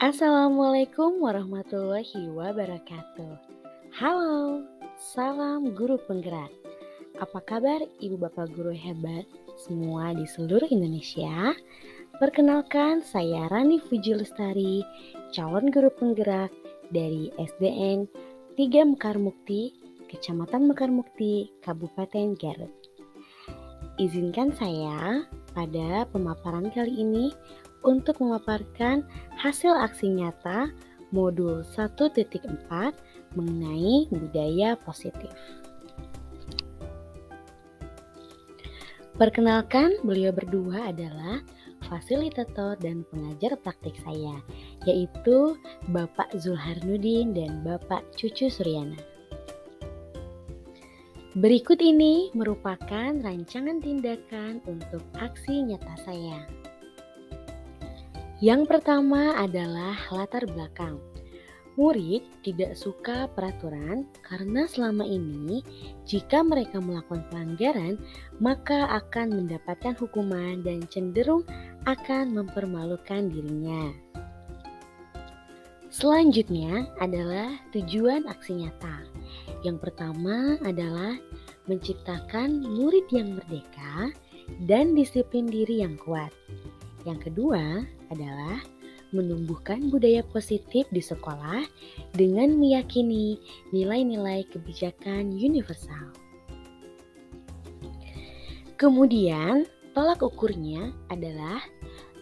Assalamualaikum warahmatullahi wabarakatuh. Halo, salam guru penggerak. Apa kabar ibu bapak guru hebat semua di seluruh Indonesia? Perkenalkan saya Rani Fuji Lestari, calon guru penggerak dari SDN 3 Mekarmukti, Kecamatan Mekarmukti, Kabupaten Garut. Izinkan saya pada pemaparan kali ini untuk memaparkan hasil aksi nyata modul 1.4 mengenai budaya positif. Perkenalkan, beliau berdua adalah fasilitator dan pengajar praktik saya, yaitu Bapak Zulharnudin dan Bapak Cucu Suryana. Berikut ini merupakan rancangan tindakan untuk aksi nyata saya. Yang pertama adalah latar belakang. Murid tidak suka peraturan karena selama ini jika mereka melakukan pelanggaran maka akan mendapatkan hukuman dan cenderung akan mempermalukan dirinya. Selanjutnya adalah tujuan aksi nyata. Yang pertama adalah menciptakan murid yang merdeka dan disiplin diri yang kuat. Yang kedua adalah menumbuhkan budaya positif di sekolah dengan meyakini nilai-nilai kebijakan universal. Kemudian, tolak ukurnya adalah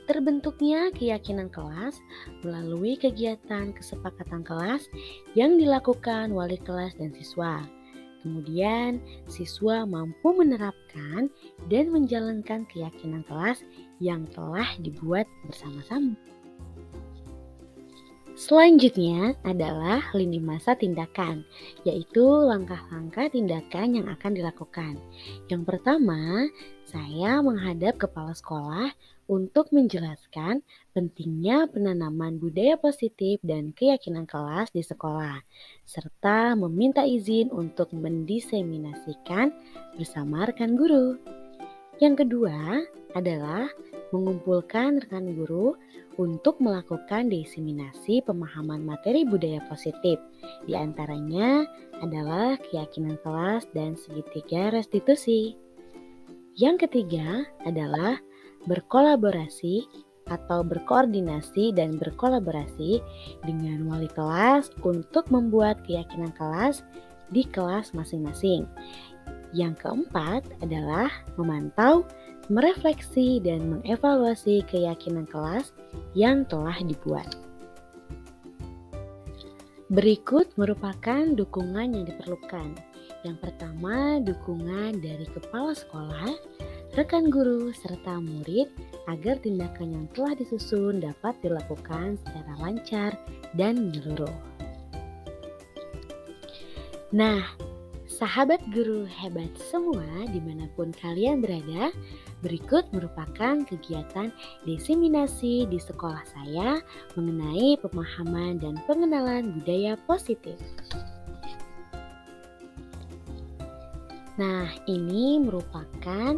terbentuknya keyakinan kelas melalui kegiatan kesepakatan kelas yang dilakukan wali kelas dan siswa. Kemudian, siswa mampu menerapkan dan menjalankan keyakinan kelas yang telah dibuat bersama-sama. Selanjutnya adalah lini masa tindakan, yaitu langkah-langkah tindakan yang akan dilakukan. Yang pertama, saya menghadap kepala sekolah untuk menjelaskan pentingnya penanaman budaya positif dan keyakinan kelas di sekolah, serta meminta izin untuk mendiseminasikan bersama rekan guru. Yang kedua adalah mengumpulkan rekan guru untuk melakukan diseminasi pemahaman materi budaya positif. Di antaranya adalah keyakinan kelas dan segitiga restitusi. Yang ketiga adalah berkolaborasi atau berkoordinasi dan berkolaborasi dengan wali kelas untuk membuat keyakinan kelas di kelas masing-masing. Yang keempat adalah memantau, merefleksi, dan mengevaluasi keyakinan kelas yang telah dibuat. Berikut merupakan dukungan yang diperlukan. Yang pertama, dukungan dari kepala sekolah, rekan guru, serta murid agar tindakan yang telah disusun dapat dilakukan secara lancar dan menyeluruh. Nah, sahabat guru hebat semua dimanapun kalian berada, berikut merupakan kegiatan diseminasi di sekolah saya mengenai pemahaman dan pengenalan budaya positif. Nah, ini merupakan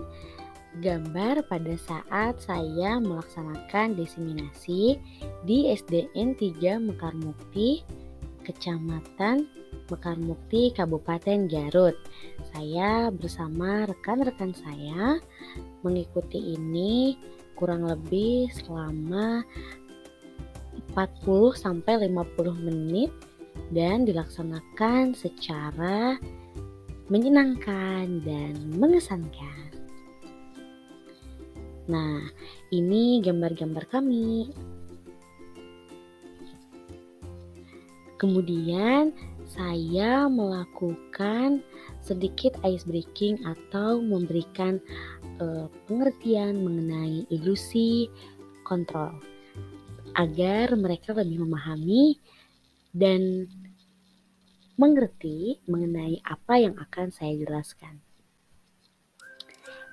gambar pada saat saya melaksanakan diseminasi di SDN 3 Mekarmukti, Kecamatan Mekarmukti, Kabupaten Garut. Saya bersama rekan-rekan saya mengikuti ini kurang lebih selama 40-50 menit dan dilaksanakan secara menyenangkan dan mengesankan. Nah, ini gambar-gambar kami. Kemudian saya melakukan sedikit ice breaking atau memberikan pengertian mengenai ilusi kontrol agar mereka lebih memahami dan mengerti mengenai apa yang akan saya jelaskan.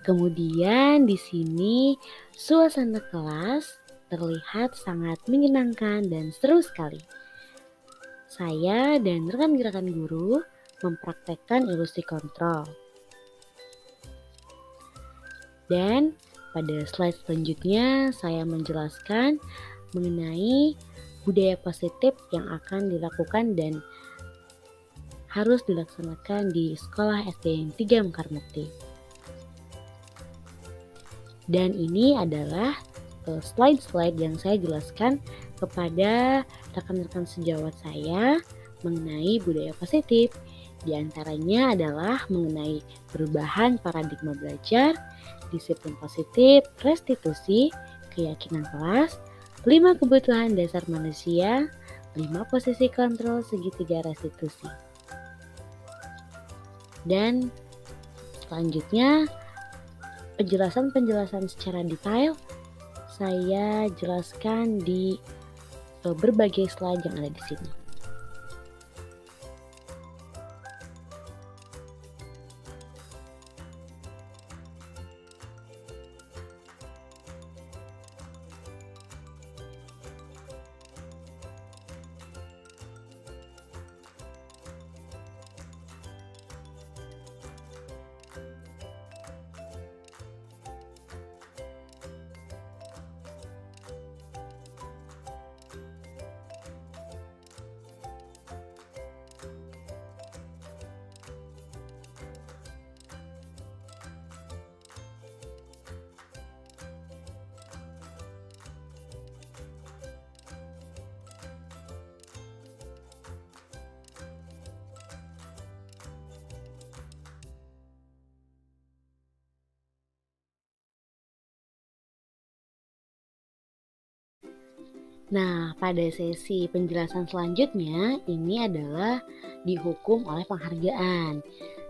Kemudian di sini suasana kelas terlihat sangat menyenangkan dan seru sekali. Saya dan rekan-rekan guru mempraktekkan ilusi kontrol. Dan pada slide selanjutnya saya menjelaskan mengenai budaya positif yang akan dilakukan dan harus dilaksanakan di sekolah SD 3 Mekarmukti. Dan ini adalah slide-slide yang saya jelaskan kepada rekan-rekan sejawat saya mengenai budaya positif. Di antaranya adalah mengenai perubahan paradigma belajar, disiplin positif, restitusi, keyakinan kelas, 5 kebutuhan dasar manusia, 5 posisi kontrol segitiga restitusi. Dan selanjutnya penjelasan-penjelasan secara detail saya jelaskan di berbagai slide yang ada di sini. Nah, pada sesi penjelasan selanjutnya, ini adalah dihukum oleh penghargaan.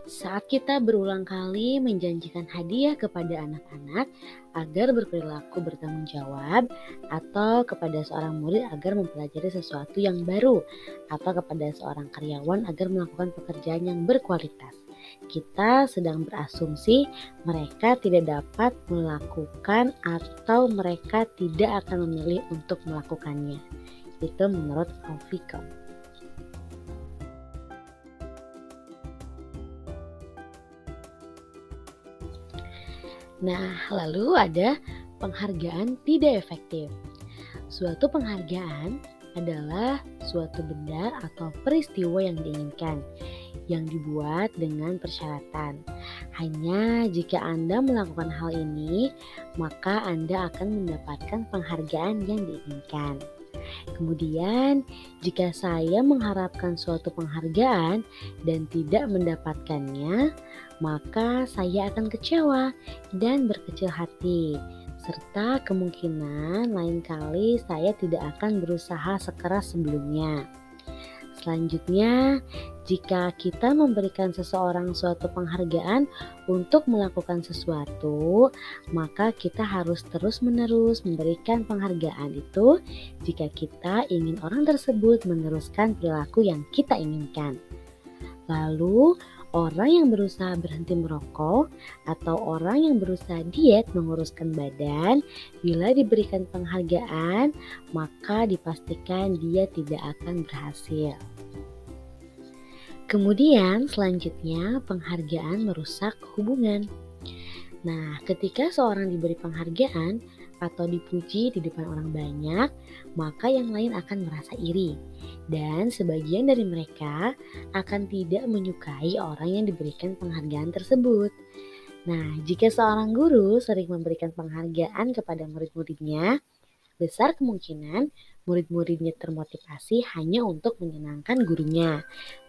Saat kita berulang kali menjanjikan hadiah kepada anak-anak agar berperilaku bertanggung jawab, atau kepada seorang murid agar mempelajari sesuatu yang baru, atau kepada seorang karyawan agar melakukan pekerjaan yang berkualitas, kita sedang berasumsi mereka tidak dapat melakukan atau mereka tidak akan memilih untuk melakukannya. Itu menurut Alfika. Nah, lalu ada penghargaan tidak efektif. Suatu penghargaan adalah suatu benda atau peristiwa yang diinginkan, yang dibuat dengan persyaratan. Hanya jika Anda melakukan hal ini, maka Anda akan mendapatkan penghargaan yang diinginkan. Kemudian, jika saya mengharapkan suatu penghargaan dan tidak mendapatkannya, maka saya akan kecewa dan berkecil hati, serta kemungkinan lain kali saya tidak akan berusaha sekeras sebelumnya. Selanjutnya, jika kita memberikan seseorang suatu penghargaan untuk melakukan sesuatu, maka kita harus terus-menerus memberikan penghargaan itu jika kita ingin orang tersebut meneruskan perilaku yang kita inginkan. Lalu, orang yang berusaha berhenti merokok atau orang yang berusaha diet menguruskan badan, bila diberikan penghargaan, maka dipastikan dia tidak akan berhasil. Kemudian selanjutnya penghargaan merusak hubungan. Nah, ketika seorang diberi penghargaan atau dipuji di depan orang banyak, maka yang lain akan merasa iri. Dan sebagian dari mereka akan tidak menyukai orang yang diberikan penghargaan tersebut. Nah, jika seorang guru sering memberikan penghargaan kepada murid-muridnya, besar kemungkinan murid-muridnya termotivasi hanya untuk menyenangkan gurunya.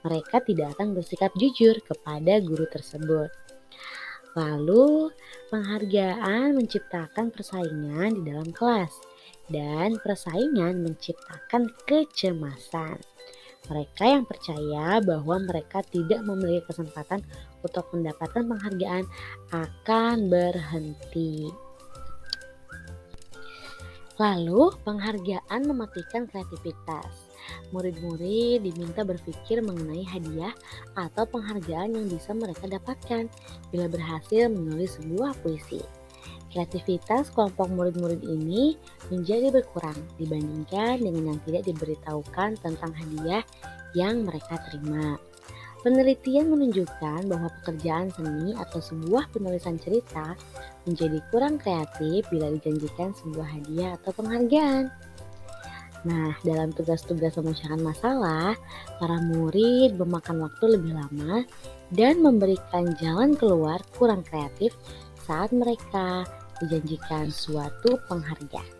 Mereka tidak akan bersikap jujur kepada guru tersebut. Lalu, penghargaan menciptakan persaingan di dalam kelas, dan persaingan menciptakan kecemasan. Mereka yang percaya bahwa mereka tidak memiliki kesempatan untuk mendapatkan penghargaan akan berhenti. Lalu, penghargaan mematikan kreativitas. Murid-murid diminta berpikir mengenai hadiah atau penghargaan yang bisa mereka dapatkan bila berhasil menulis sebuah puisi. Kreativitas kelompok murid-murid ini menjadi berkurang dibandingkan dengan yang tidak diberitahukan tentang hadiah yang mereka terima. Penelitian menunjukkan bahwa pekerjaan seni atau sebuah penulisan cerita menjadi kurang kreatif bila dijanjikan sebuah hadiah atau penghargaan. Nah, dalam tugas-tugas memecahkan masalah, para murid memakan waktu lebih lama dan memberikan jalan keluar kurang kreatif saat mereka dijanjikan suatu penghargaan.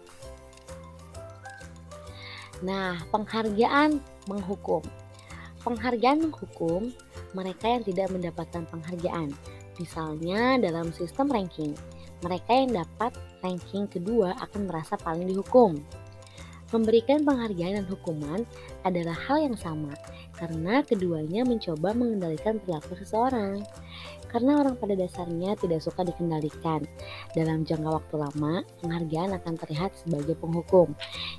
Nah, penghargaan menghukum. Penghargaan menghukum mereka yang tidak mendapatkan penghargaan. Misalnya dalam sistem ranking, mereka yang dapat ranking kedua akan merasa paling dihukum. Memberikan penghargaan dan hukuman adalah hal yang sama karena keduanya mencoba mengendalikan perilaku seseorang. Karena orang pada dasarnya tidak suka dikendalikan. Dalam jangka waktu lama, penghargaan akan terlihat sebagai penghukum.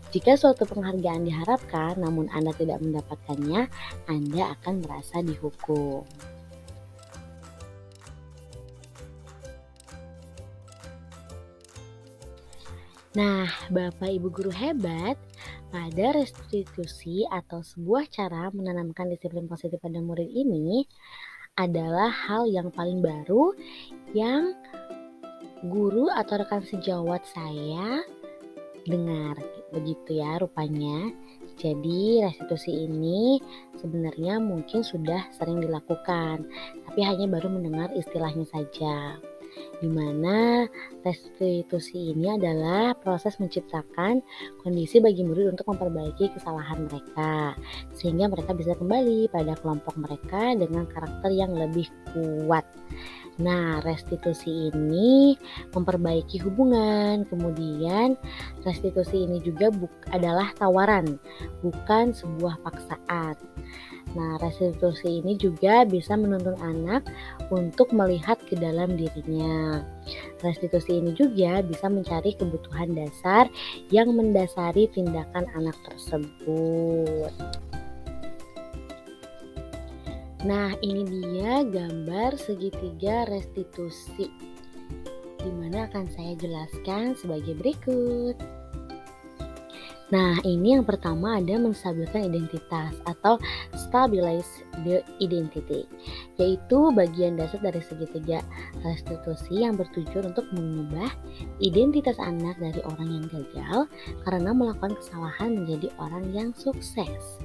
Jika suatu penghargaan diharapkan namun Anda tidak mendapatkannya, Anda akan merasa dihukum. Nah, Bapak Ibu guru hebat, pada restitusi atau sebuah cara menanamkan disiplin positif pada murid ini adalah hal yang paling baru yang guru atau rekan sejawat saya dengar. Begitu ya rupanya. Jadi restitusi ini sebenarnya mungkin sudah sering dilakukan, tapi hanya baru mendengar istilahnya saja. Di mana restitusi ini adalah proses menciptakan kondisi bagi murid untuk memperbaiki kesalahan mereka, sehingga mereka bisa kembali pada kelompok mereka dengan karakter yang lebih kuat. Nah, restitusi ini memperbaiki hubungan, kemudian restitusi ini juga adalah tawaran, bukan sebuah paksaan. Nah, restitusi ini juga bisa menuntun anak untuk melihat ke dalam dirinya. Restitusi ini juga bisa mencari kebutuhan dasar yang mendasari tindakan anak tersebut. Nah, ini dia gambar segitiga restitusi, dimana akan saya jelaskan sebagai berikut. Nah, ini yang pertama ada menstabilkan identitas atau stabilize the identity, yaitu bagian dasar dari segitiga restitusi yang bertujuan untuk mengubah identitas anak dari orang yang gagal karena melakukan kesalahan menjadi orang yang sukses.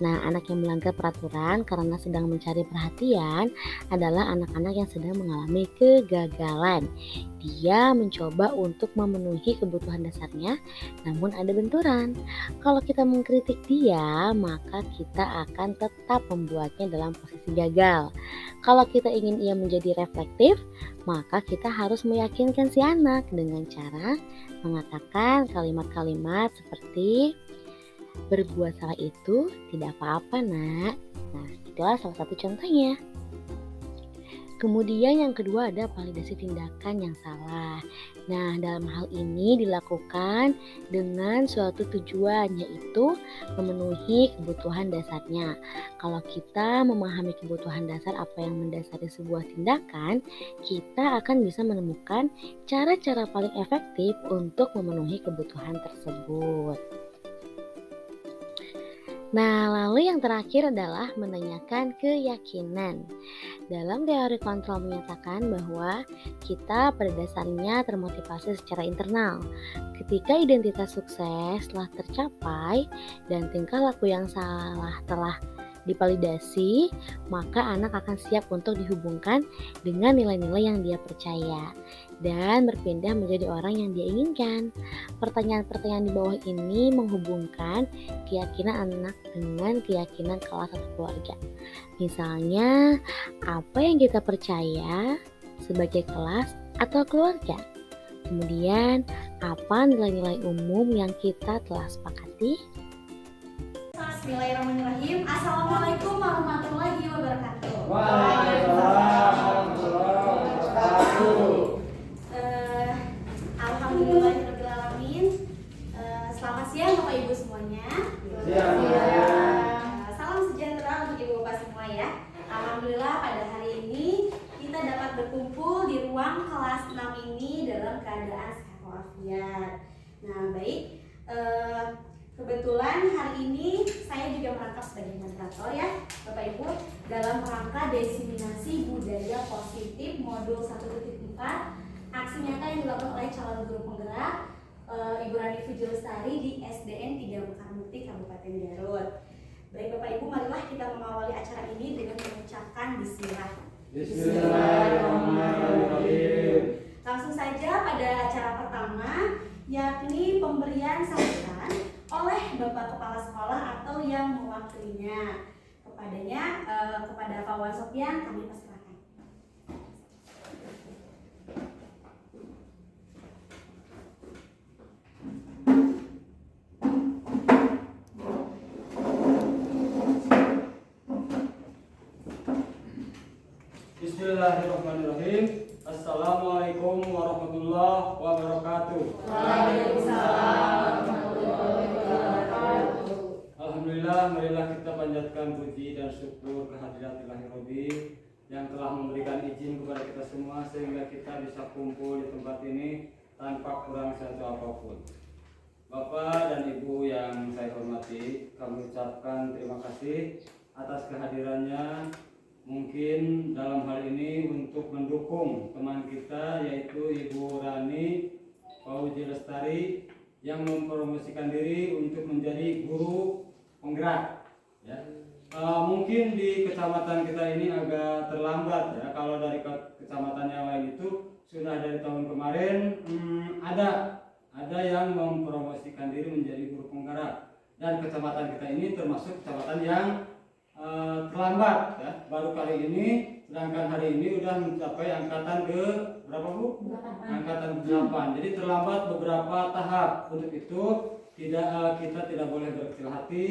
Nah, anak yang melanggar peraturan karena sedang mencari perhatian adalah anak-anak yang sedang mengalami kegagalan. Dia mencoba untuk memenuhi kebutuhan dasarnya, namun ada benturan. Kalau kita mengkritik dia, maka kita akan tetap membuatnya dalam posisi gagal. Kalau kita ingin ia menjadi reflektif, maka kita harus meyakinkan si anak dengan cara mengatakan kalimat-kalimat seperti berbuat salah itu tidak apa-apa, Nak. Nah, itulah salah satu contohnya. Kemudian yang kedua ada validasi tindakan yang salah. Nah, dalam hal ini dilakukan dengan suatu tujuan, yaitu memenuhi kebutuhan dasarnya. Kalau kita memahami kebutuhan dasar apa yang mendasari sebuah tindakan, kita akan bisa menemukan cara-cara paling efektif untuk memenuhi kebutuhan tersebut. Nah, lalu yang terakhir adalah menanyakan keyakinan. Dalam teori kontrol menyatakan bahwa kita pada dasarnya termotivasi secara internal. Ketika identitas sukses telah tercapai dan tingkah laku yang salah telah divalidasi, maka anak akan siap untuk dihubungkan dengan nilai-nilai yang dia percaya dan berpindah menjadi orang yang dia inginkan. Pertanyaan-pertanyaan di bawah ini menghubungkan keyakinan anak dengan keyakinan kelas atau keluarga. Misalnya, apa yang kita percaya sebagai kelas atau keluarga? Kemudian, apa nilai-nilai umum yang kita telah sepakati? Bismillahirrahmanirrahim. Assalamualaikum warahmatullahi wabarakatuh. Waalaikumsalam warahmatullahi wabarakatuh. Alhamdulillahirrahmanirrahim. Selamat siang Bapak Ibu semuanya. Siang. Salam sejahtera untuk Ibu Bapak semua ya. Alhamdulillah pada hari ini kita dapat berkumpul di ruang kelas 6 ini dalam keadaan sehat walafiat. Nah, baik. Kebetulan hari ini saya juga merangkap sebagai moderator ya Bapak Ibu dalam rangka diseminasi budaya positif modul 1.4 aksi nyata yang dilakukan oleh calon guru penggerak Ibu Rani Fujil Lestari di SDN 3 Mekarmukti Kabupaten Garut. Baik Bapak Ibu, marilah kita mengawali acara ini dengan mengucapkan bismillah. Bismillahirrahmanirrahim. Langsung saja pada acara pertama, yakni pemberian sambutan oleh Bapak Kepala Sekolah atau yang mewakilinya. Kepada Pak Wan Sofyan kami persilakan. Bismillahirrahmanirrahim. Assalamualaikum warahmatullahi wabarakatuh. Waalaikumsalam warahmatullahi wabarakatuh. Alhamdulillah, marilah kita panjatkan puji dan syukur kehadirat Ilahi Rabbi yang telah memberikan izin kepada kita semua sehingga kita bisa kumpul di tempat ini tanpa kurang satu apapun. Bapak dan Ibu yang saya hormati, kami ucapkan terima kasih atas kehadirannya. Mungkin dalam hal ini untuk mendukung teman kita yaitu Ibu Rani Fujil Lestari yang mempromosikan diri untuk menjadi guru penggerak. Ya. Mungkin di kecamatan kita ini agak terlambat ya. Kalau dari kecamatan yang lain itu sudah dari tahun kemarin ada yang mempromosikan diri menjadi guru penggerak, dan kecamatan kita ini termasuk kecamatan yang terlambat ya, baru kali ini, sedangkan hari ini udah mencapai angkatan ke berapa Bu? Angkatan 8. Jadi terlambat beberapa tahap. Untuk itu kita tidak boleh berkecil hati,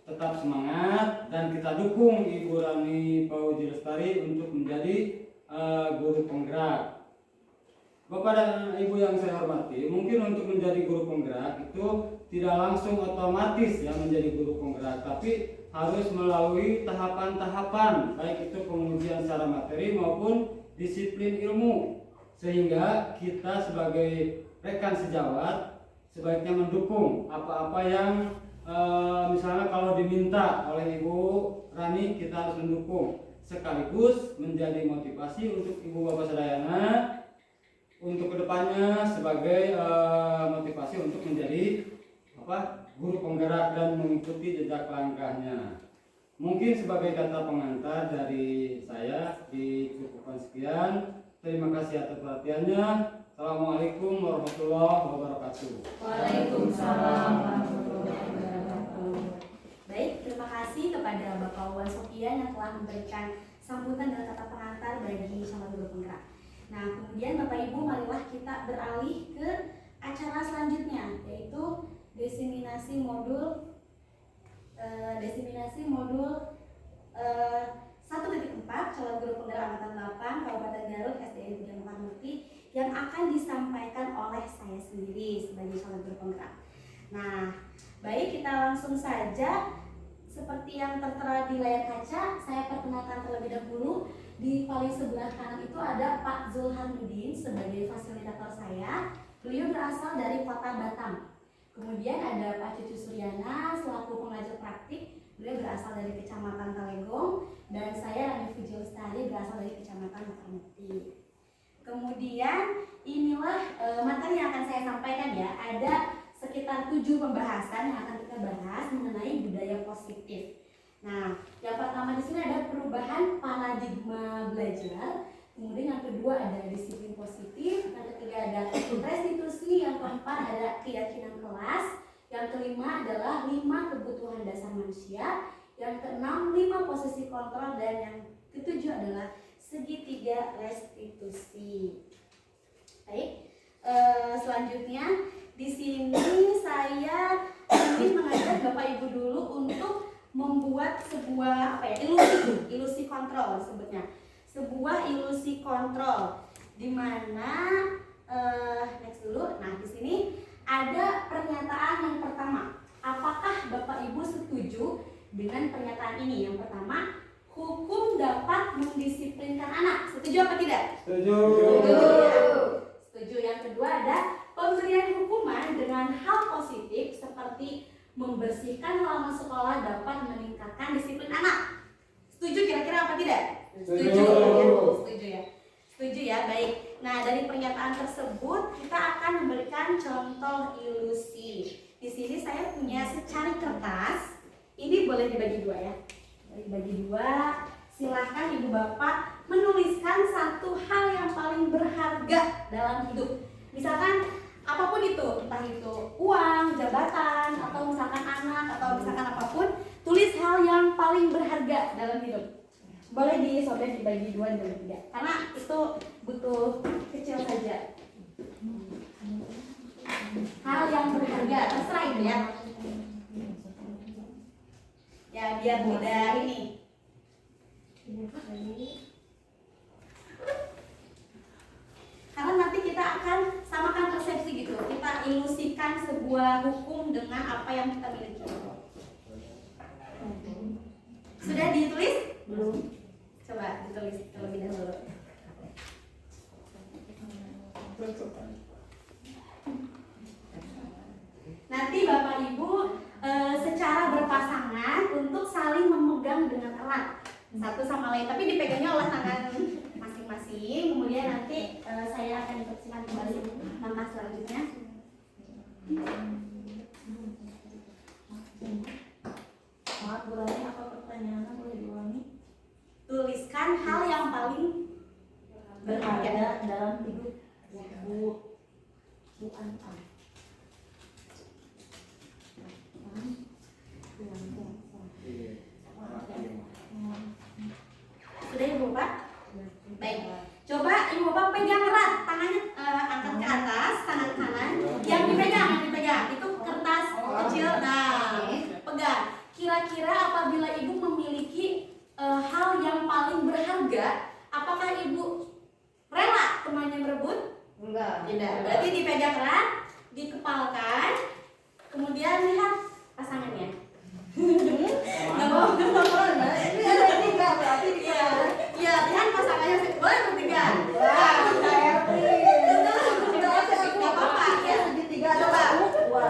tetap semangat dan kita dukung Ibu Rani Fujil Lestari untuk menjadi guru penggerak. Bapak dan Ibu yang saya hormati, mungkin untuk menjadi guru penggerak itu tidak langsung otomatis ya menjadi guru penggerak, tapi harus melalui tahapan-tahapan, baik itu pengujian secara materi maupun disiplin ilmu, sehingga kita sebagai rekan sejawat sebaiknya mendukung apa-apa yang misalnya kalau diminta oleh Ibu Rani, kita harus mendukung, sekaligus menjadi motivasi untuk Ibu Bapak Sadayana untuk kedepannya sebagai motivasi untuk menjadi guru penggerak dan mengikuti jejak langkahnya. Mungkin sebagai kata pengantar dari saya dicukupkan sekian. Terima kasih atas perhatiannya. Assalamualaikum warahmatullahi wabarakatuh. Waalaikumsalam warahmatullahi wabarakatuh. Baik, terima kasih kepada Bapak Wan Sofyan yang telah memberikan sambutan dan kata pengantar bagi calon guru penggerak. Nah, kemudian Bapak Ibu, marilah kita beralih ke acara selanjutnya, yaitu diseminasi modul 1.4 calon guru penggerak angkatan 8 Kabupaten Garut SDN 3 Mekarmukti yang akan disampaikan oleh saya sendiri sebagai calon guru penggerak. Nah, baik, kita langsung saja. Seperti yang tertera di layar kaca, saya perkenalkan terlebih dahulu. Di paling sebelah kanan itu ada Pak Zulhamudin sebagai fasilitator saya. Beliau berasal dari Kota Batam. Kemudian ada Pak Cucu Suryana selaku pengajar praktik, beliau berasal dari Kecamatan Talegong, dan saya Rani Fujil Lestari berasal dari Kecamatan Mekarmukti. Kemudian inilah materi yang akan saya sampaikan ya. Ada sekitar 7 pembahasan yang akan kita bahas mengenai budaya positif. Nah, yang pertama di sini ada perubahan paradigma belajar. Kemudian yang kedua ada disiplin positif, yang ketiga ada restitusi, yang keempat ada keyakinan kelas, yang kelima adalah 5 kebutuhan dasar manusia, yang keenam 5 posisi kontrol, dan yang ketujuh adalah segitiga restitusi. Baik, selanjutnya di sini saya ingin mengajak Bapak Ibu dulu untuk membuat sebuah ilusi kontrol disebutnya. Sebuah ilusi kontrol di mana next dulu. Nah, di sini ada pernyataan yang pertama. Apakah Bapak Ibu setuju dengan pernyataan ini? Yang pertama, hukum dapat mendisiplinkan anak. Setuju apa tidak? Setuju. Setuju ya. Setuju. Yang kedua ada pemberian hukuman dengan hal positif seperti membersihkan halaman sekolah dapat meningkatkan disiplin anak. Setuju kira-kira apa tidak? Setuju. Setuju ya. Setuju ya, baik. Nah, dari pernyataan tersebut kita akan memberikan contoh ilusi. Di sini saya punya secari kertas. Ini boleh dibagi dua ya. Dibagi dua. Silahkan ibu bapak menuliskan satu hal yang paling berharga dalam hidup. Misalkan apapun itu, entah itu uang, jabatan, atau misalkan anak, atau misalkan apapun, tulis hal yang paling berharga dalam hidup. Boleh disobek dibagi dua dan tiga, karena itu butuh kecil saja. Hal yang berharga, terserah itu ya. Ya biar tidak ini. Karena nanti kita akan samakan persepsi gitu. Kita ilusikan sebuah hukum dengan apa yang kita miliki. Sudah ditulis? Belum. Coba ditulis terlebih dahulu. Nanti Bapak Ibu secara berpasangan untuk saling memegang dengan erat satu sama lain, tapi dipegangnya oleh tangan masing-masing. Kemudian nanti saya akan instruksikan kembali langkah selanjutnya. Maaf, boleh apa pertanyaannya, boleh diulangi? Tuliskan hal yang paling berharga dalam hidup Bu Antam. Sudah Ibu Bapak? Baik. Coba Ibu Bapak pegang erat tangannya, angkat ke atas, tangan kanan. Yang dipegang itu kertas kecil. Nah, pegang. Kira-kira apabila Ibu memiliki hal yang paling berharga, apakah Ibu rela temannya merebut? Enggak. Tidak. Berarti dipegang erat, dikepalkan, kemudian lihat pasangannya. Nggak mau. Ini ada tiga berarti Iya, iya, lihat pasangannya boleh bertiga. Wah, saya Nggak apa-apa ya. segitiga Coba. dua.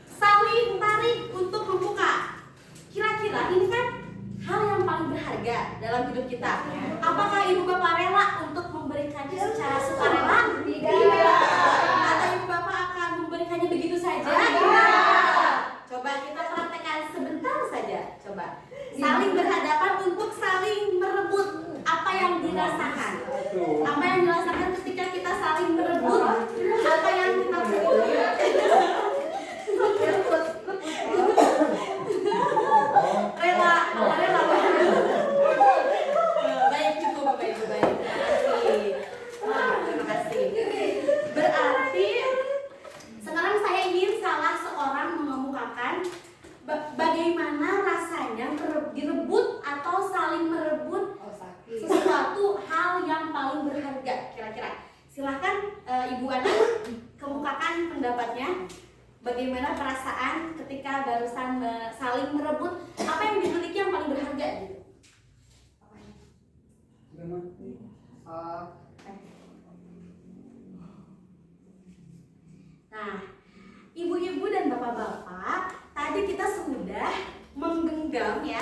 Saling tarik untuk membuka. Kira-kira ini kan hal yang paling berharga dalam hidup kita. Apakah Ibu Bapak rela untuk memberikannya secara sukarela? Tidak. Atau Ibu Bapak akan memberikannya begitu saja? Coba kita praktekkan sebentar saja. Coba saling berhadapan untuk saling merebut apa yang dirasakan. Apa yang dirasakan ketika kita saling merebut apa yang kita miliki. Rela. Baik, cukup Bapak Ibu, baik. Terima kasih. Berarti sekarang saya ingin salah seorang mengemukakan bagaimana rasanya direbut atau saling merebut sesuatu hal yang paling berharga. Kira-kira silahkan Ibu Ana kemukakan pendapatnya. Bagaimana perasaan ketika barusan saling merebut apa yang dimiliki yang paling berharga gitu. Nah, ibu-ibu dan bapak-bapak, tadi kita sudah menggenggam ya,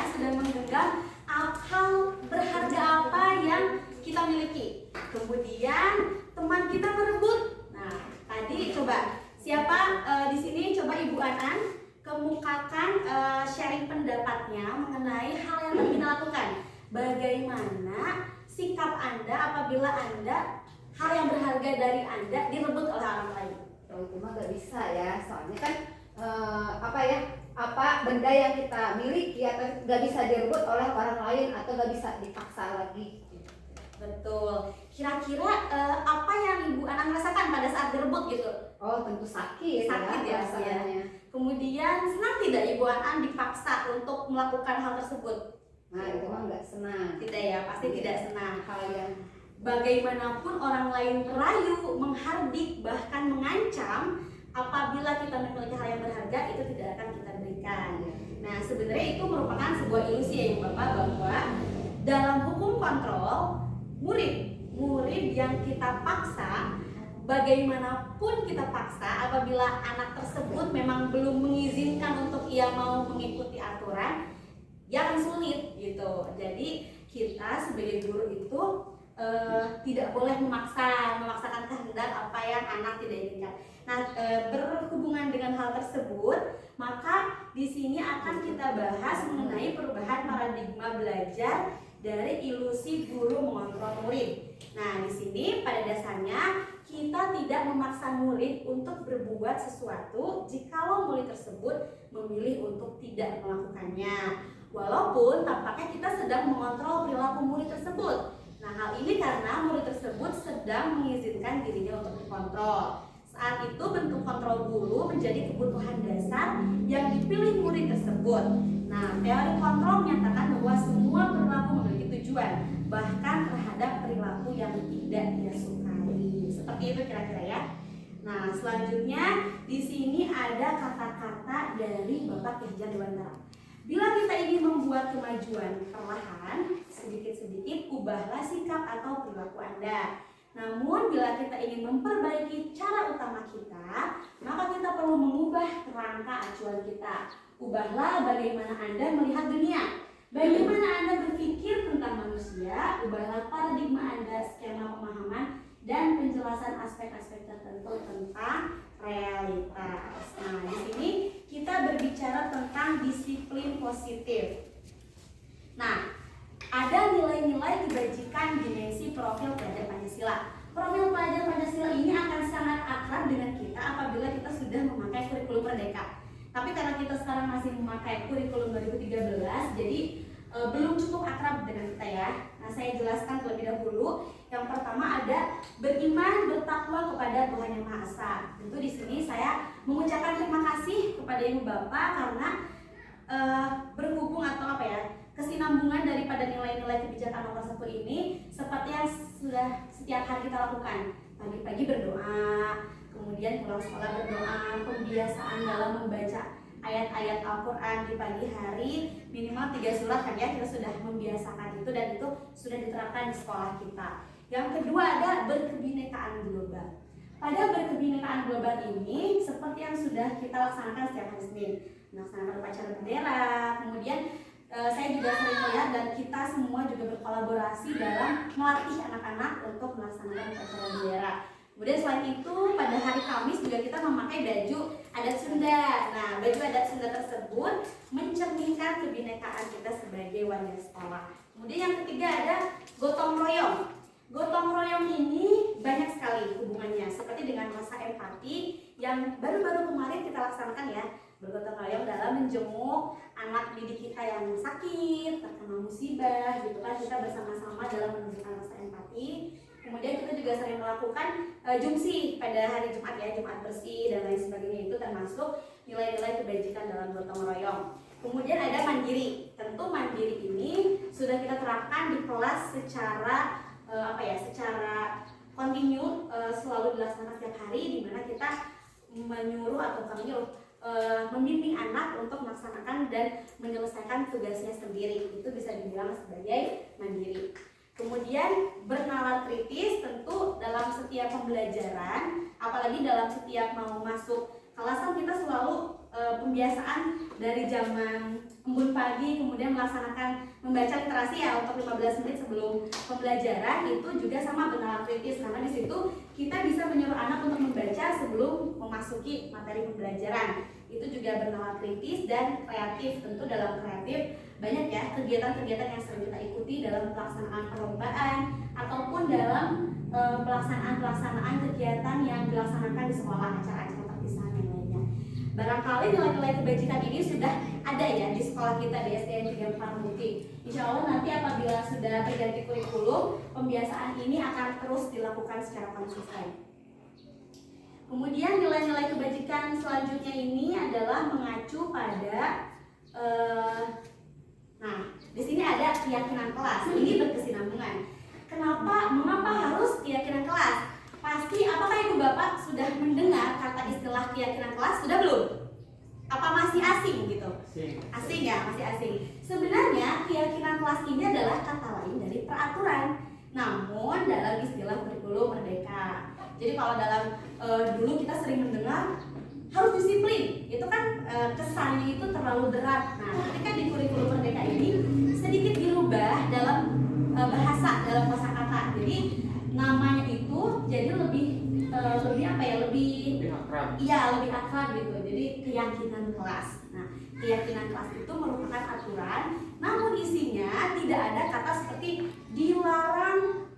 hal berharga apa yang kita miliki. Kemudian teman kita merebut. Nah, tadi coba siapa di sini, coba Ibu Anan kemukakan sharing pendapatnya mengenai hal yang tadi kita lakukan. Bagaimana sikap Anda apabila Anda hal yang berharga dari Anda direbut oleh orang lain? Kalau itu mah gak bisa ya, soalnya kan apa benda yang kita miliki atau gak bisa direbut oleh orang lain atau gak bisa dipaksa lagi. Betul. Kira-kira apa yang Ibu Anan rasakan pada saat direbut gitu? Oh, tentu sakit Ya, rasanya. Kemudian senang tidak Ibu Anan dipaksa untuk melakukan hal tersebut? Nah, itu mah gak senang. Tidak ya, pasti tidak senang. Hal yang Bagaimanapun orang lain merayu, menghardik, bahkan mengancam, apabila kita memiliki hal yang berharga itu tidak akan kita berikan. Nah, sebenarnya itu merupakan sebuah ilusi ya Ibu Bapak, bahwa dalam hukum kontrol murid yang kita paksa, bagaimanapun kita paksa, apabila anak tersebut memang belum mengizinkan untuk ia mau mengikuti aturan, ya akan sulit gitu. Jadi kita sebagai guru itu tidak boleh memaksakan anak tidak inginkan. Nah, berhubungan dengan hal tersebut, maka di sini akan kita bahas mengenai perubahan paradigma belajar dari ilusi guru mengontrol murid. Nah, di sini pada dasarnya kita tidak memaksa murid untuk berbuat sesuatu jikalau murid tersebut memilih untuk tidak melakukannya. Walaupun tampaknya kita sedang mengontrol perilaku murid tersebut. Nah, hal ini karena murid tersebut sedang mengizinkan dirinya untuk dikontrol. Saat itu bentuk kontrol guru menjadi kebutuhan dasar yang dipilih murid tersebut. Nah, teori kontrol menyatakan bahwa semua perilaku memiliki tujuan, bahkan terhadap perilaku yang tidak dia sukai. Seperti itu kira-kira ya. Nah, selanjutnya di sini ada kata-kata dari Bapak Ki Hajar Dewantara. Bila kita ingin membuat kemajuan perlahan, sedikit-sedikit ubahlah sikap atau perilaku Anda. Namun bila kita ingin memperbaiki cara utama kita, maka kita perlu mengubah kerangka acuan kita. Ubahlah bagaimana Anda melihat dunia, bagaimana Anda berpikir tentang manusia, ubahlah paradigma Anda, skema pemahaman, dan penjelasan aspek-aspek tertentu tentang realitas. Nah, di sini kita berbicara tentang disiplin positif. Nah, ada nilai-nilai kebajikan dimensi profil pelajar Pancasila. Profil pelajar Pancasila ini akan sangat akrab dengan kita apabila kita sudah memakai kurikulum Merdeka. Tapi karena kita sekarang masih memakai kurikulum 2013, jadi belum cukup akrab dengan kita ya. Nah, saya jelaskan terlebih dahulu. Yang pertama ada beriman bertakwa kepada Tuhan Yang Maha Esa. Tentu di sini saya mengucapkan terima kasih kepada Ibu Bapak karena berhubung atau apa ya, kesinambungan daripada nilai-nilai kebijakan nomor 1 ini seperti yang sudah setiap hari kita lakukan. Pagi-pagi berdoa, kemudian pulang sekolah berdoa, pembiasaan dalam membaca ayat-ayat Al-Quran di pagi hari minimal 3 surat kan ya, kita sudah membiasakan itu dan itu sudah diterapkan di sekolah kita. Yang kedua ada berkebinekaan global. Pada berkebinekaan global ini seperti yang sudah kita laksanakan setiap hari Senin, melaksanakan upacara bendera, kemudian saya juga sering melihat dan kita semua juga berkolaborasi dalam melatih anak-anak untuk melaksanakan upacara bendera. Kemudian selain itu pada hari Kamis juga kita memakai baju adat Sunda. Nah, baju adat Sunda tersebut mencerminkan kebinekaan kita sebagai warga sekolah. Kemudian yang ketiga ada gotong royong. Gotong royong ini banyak sekali hubungannya, seperti dengan rasa empati yang baru-baru kemarin kita laksanakan ya. Bergotong royong dalam menjenguk anak didik kita yang sakit, terkena musibah gitu kan, kita bersama-sama dalam menunjukkan rasa empati. Kemudian kita juga sering melakukan jumsi pada hari Jumat ya, Jumat bersih dan lain sebagainya, itu termasuk nilai-nilai kebajikan dalam gotong royong. Kemudian ada mandiri. Tentu mandiri ini sudah kita terapkan di kelas secara secara kontinu, selalu dilaksanakan setiap hari, di mana kita menyuruh atau membimbing anak untuk melaksanakan dan menyelesaikan tugasnya sendiri. Itu bisa dibilang sebagai mandiri. Kemudian bernalar kritis, tentu dalam setiap pembelajaran, apalagi dalam setiap mau masuk kelas kan kita selalu pembiasaan dari zaman embun pagi, kemudian melaksanakan membaca literasi ya untuk 15 menit sebelum pembelajaran. Itu juga sama bernalar kritis, karena di situ kita bisa menyuruh anak untuk membaca sebelum memasuki materi pembelajaran. Itu juga bernalar kritis dan kreatif. Tentu dalam kreatif banyak ya kegiatan-kegiatan yang sering kita ikuti dalam pelaksanaan perlombaan ataupun dalam pelaksanaan kegiatan yang dilaksanakan di sekolah, acara-acara perpisahan yang lainnya. Barangkali nilai-nilai kebajikan ini sudah ada ya di sekolah kita di SDN 34 Muti. Insya Allah nanti apabila sudah berganti kurikulum, pembiasaan ini akan terus dilakukan secara konsisten. Kemudian nilai-nilai kebajikan selanjutnya ini adalah mengacu pada di sini ada keyakinan kelas. Ini berkesinambungan. Mengapa harus keyakinan kelas? Pasti apakah Ibu Bapak sudah mendengar kata istilah keyakinan kelas? Sudah belum? Apa masih asing gitu? Asing ya, masih asing. Sebenarnya keyakinan kelas ini adalah kata lain dari peraturan, namun dalam istilah kurikulum Merdeka. Jadi kalau dalam dulu kita sering mendengar harus disiplin, itu kan kesannya itu terlalu berat. Nah, ketika di kurikulum Merdeka ini sedikit dirubah dalam bahasa, dalam kosakata. Jadi namanya itu jadi lebih iya lebih akrab gitu. Jadi keyakinan kelas. Nah, keyakinan kelas itu merupakan aturan, namun isinya tidak ada kata seperti dilarang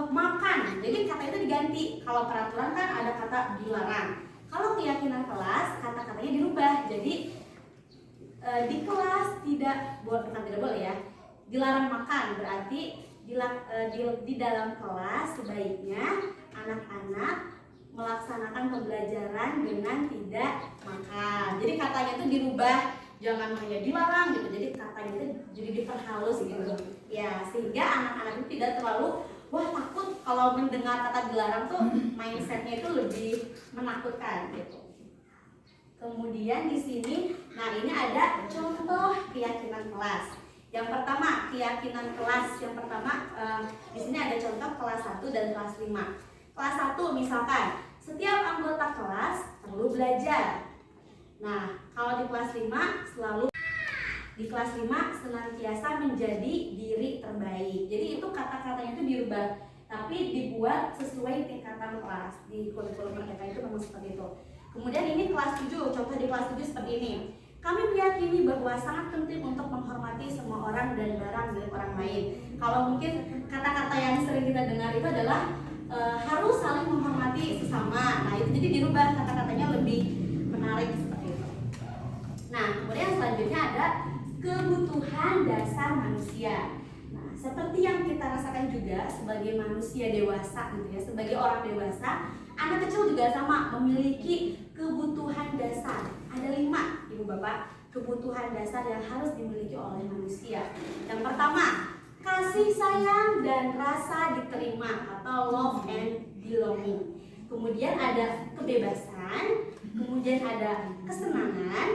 makan. Jadi kata itu diganti. Kalau peraturan kan ada kata dilarang. Kalau keyakinan kelas kata-katanya dirubah. Jadi di kelas bukan tidak boleh ya. Dilarang makan berarti di dalam kelas sebaiknya anak-anak melaksanakan pembelajaran dengan tidak makan. Jadi katanya itu dirubah, jangan hanya dilarang gitu. Jadi katanya itu jadi diperhalus gitu. Ya, sehingga anak-anak itu tidak terlalu wah takut kalau mendengar kata dilarang tuh mindsetnya itu lebih menakutkan gitu. Kemudian di sini, nah ini ada contoh keyakinan kelas. Yang pertama, keyakinan kelas. Yang pertama, di sini ada contoh kelas 1 dan kelas 5. Kelas 1 misalkan, setiap anggota kelas perlu belajar. Nah, kalau di kelas 5 senantiasa menjadi diri terbaik. Jadi itu kata-katanya itu dirubah, tapi dibuat sesuai tingkatan kelas. Di kurikulum mereka itu memang seperti itu. Kemudian ini kelas 7, contoh di kelas 7 seperti ini. Kami meyakini bahwa sangat penting untuk menghormati semua orang dan barang milik orang lain. Kalau mungkin kata-kata yang sering kita dengar itu adalah harus saling menghormati sesama. Nah itu jadi dirubah, kata-katanya lebih menarik seperti itu. Nah kemudian selanjutnya ada kebutuhan dasar manusia. Nah seperti yang kita rasakan juga sebagai manusia dewasa gitu ya, sebagai orang dewasa, anak kecil juga sama memiliki kebutuhan dasar. Ada 5, Ibu Bapak, kebutuhan dasar yang harus dimiliki oleh manusia. Yang pertama, kasih sayang dan rasa diterima atau love and belonging. Kemudian ada kebebasan, kemudian ada kesenangan,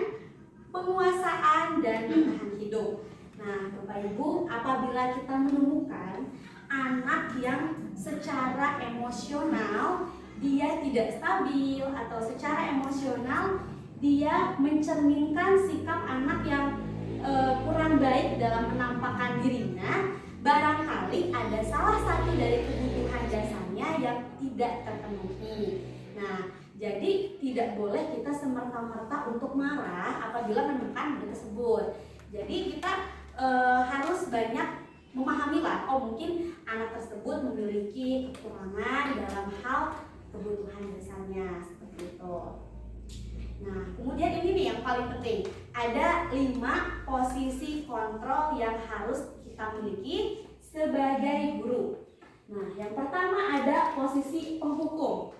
penguasaan dan bertahan hidup. Nah, Bapak Ibu, apabila kita menemukan anak yang secara emosional dia tidak stabil atau secara emosional dia mencerminkan sikap anak yang kurang baik dalam menampakkan dirinya, barangkali ada salah satu dari kebutuhan dasarnya yang tidak terpenuhi. Nah, jadi tidak boleh kita semerta-merta untuk marah apabila menemukan hal tersebut. Jadi kita harus banyak memahami lah, oh mungkin anak tersebut memiliki kekurangan dalam hal kebutuhan dasarnya seperti itu. Nah, kemudian ini nih yang paling penting. Ada 5 posisi kontrol yang harus kita miliki sebagai guru. Nah, yang pertama ada posisi penghukum.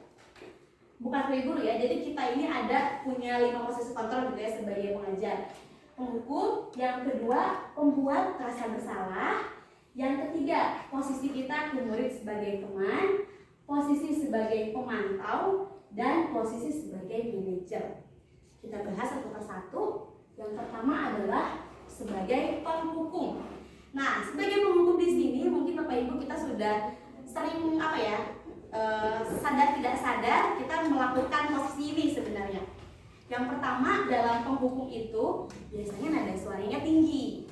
Bukan sebagai guru ya, jadi kita ini ada punya 5 posisi kontrol gitu ya sebagai pengajar. Penghukum, yang kedua pembuat rasa bersalah, yang ketiga posisi kita ke murid sebagai teman, posisi sebagai pemantau, dan posisi sebagai manajer. Kita bahas satu persatu. Yang pertama adalah sebagai penghukum. Nah, sebagai penghukum di sini mungkin Bapak Ibu kita sudah sering sadar tidak sadar kita melakukan posisi ini sebenarnya. Yang pertama dalam penghukum itu biasanya nada suaranya tinggi.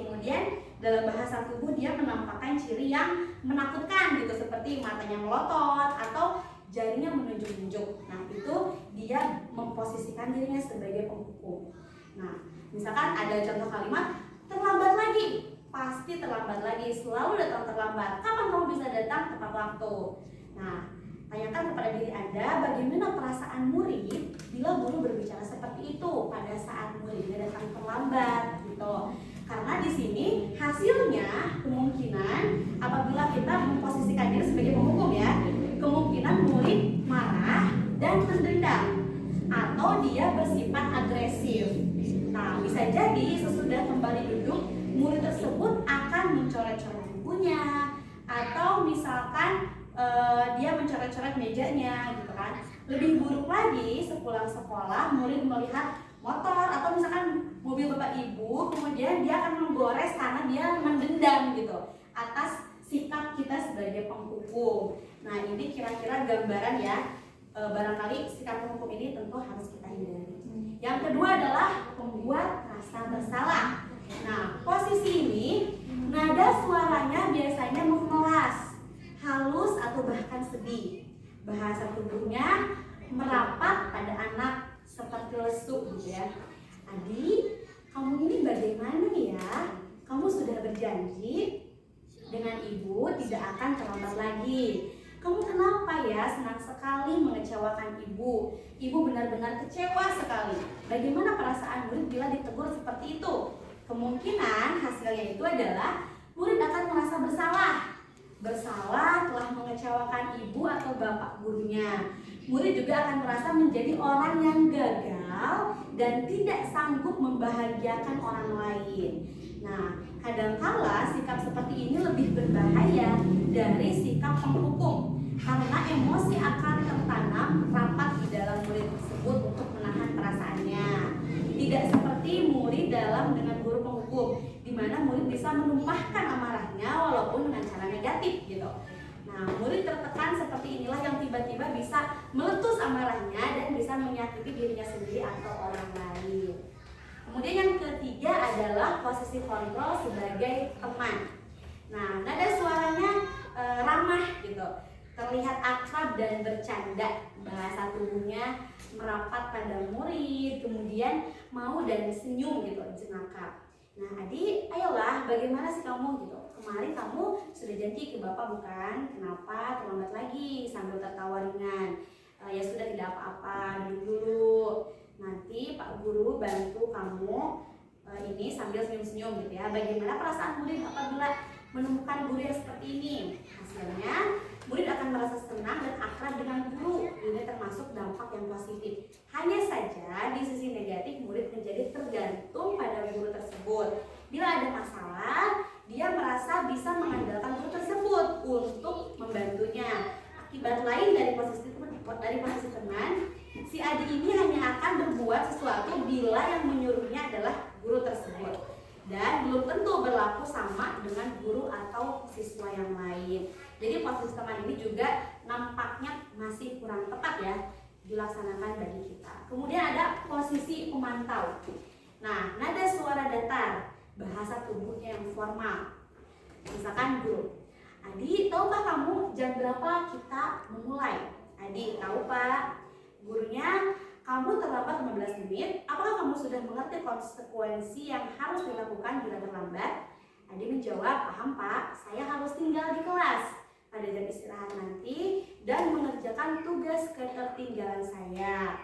Kemudian dalam bahasa tubuh dia menampakkan ciri yang menakutkan gitu, seperti matanya melotot atau jarinya menunjuk-nunjuk. Nah, itu dia memposisikan dirinya sebagai penghukum. Nah, misalkan ada contoh kalimat terlambat lagi, pasti terlambat lagi, selalu datang terlambat. Kapan kamu bisa datang tepat waktu? Nah, tanyakan kepada diri Anda bagaimana perasaan murid bila guru berbicara seperti itu pada saat muridnya datang terlambat gitu. Karena di sini hasilnya kemungkinan apabila kita memposisikan diri sebagai penghukum ya, kemungkinan murid marah dan mendendam atau dia bersifat agresif. Nah, bisa jadi sesudah kembali duduk murid tersebut akan mencoret-coret bukunya atau misalkan dia mencoret-coret mejanya gitu kan. Lebih buruk lagi sepulang sekolah murid melihat motor atau misalkan mobil Bapak Ibu, kemudian dia akan menggores karena dia mendendam gitu atas sikap kita sebagai penghukum. Nah, ini kira-kira gambaran ya, barangkali sikap penghukum ini tentu harus kita hindari. Yang kedua adalah membuat rasa bersalah. Nah, posisi ini nada suaranya biasanya memelas, halus atau bahkan sedih. Bahasa tubuhnya merapat pada anak seperti lesu gitu ya. Adik, kamu ini bagaimana ya? Kamu sudah berjanji dengan ibu tidak akan terlambat lagi. Kamu kenapa ya senang sekali mengecewakan ibu? Ibu benar-benar kecewa sekali. Bagaimana perasaan murid bila ditegur seperti itu? Kemungkinan hasilnya itu adalah murid akan merasa bersalah. Bersalah telah mengecewakan ibu atau bapak gurunya. Murid juga akan merasa menjadi orang yang gagal dan tidak sanggup membahagiakan orang lain. Nah, kadangkala sikap seperti ini lebih berbahaya dari sikap penghukum karena emosi akan tertanam rapat di dalam murid tersebut untuk menahan perasaannya. Tidak seperti murid dalam dengan guru penghukum, di mana murid bisa menumpahkan amarahnya walaupun dengan cara negatif gitu. Nah, murid tertekan seperti inilah yang tiba-tiba bisa meletus amarahnya dan bisa menyakiti dirinya sendiri atau orang lain. Kemudian yang ketiga adalah posisi kontrol sebagai teman. Nah, nada suaranya ramah gitu, terlihat akrab dan bercanda. Bahasa tubuhnya merapat pada murid, kemudian mau dan senyum gitu, jenaka. Nah, adik, ayolah, bagaimana sih kamu gitu? Kemarin kamu sudah janji ke bapak bukan? Kenapa terlambat lagi? Sambil tertawa ringan. Ya sudah, tidak apa-apa, duduk dulu. Nanti Pak Guru bantu kamu ini sambil senyum-senyum gitu ya. Bagaimana perasaan murid apabila menemukan guru yang seperti ini? Hasilnya murid akan merasa senang dan akrab dengan guru. Ini termasuk dampak yang positif. Hanya saja di sisi negatif murid menjadi tergantung pada guru tersebut. Bila ada masalah, dia merasa bisa mengandalkan guru tersebut untuk membantunya. Akibat lain dari posisi teman, si adik ini hanya akan berbuat sesuatu bila yang menyuruhnya adalah guru tersebut, dan belum tentu berlaku sama dengan guru atau siswa yang lain. Jadi posisi teman ini juga nampaknya masih kurang tepat ya dilaksanakan bagi kita. Kemudian ada posisi pemantau. Nah, nada suara datar, bahasa tubuhnya yang formal. Misalkan guru, adik, tahukah kamu jam berapa kita memulai? Adik, tahu Pak. Gurunya, kamu terlambat 15 menit. Apakah kamu sudah mengerti konsekuensi yang harus dilakukan bila terlambat? Adik menjawab, paham Pak, saya harus tinggal di kelas pada jam istirahat nanti dan mengerjakan tugas ketertinggalan saya.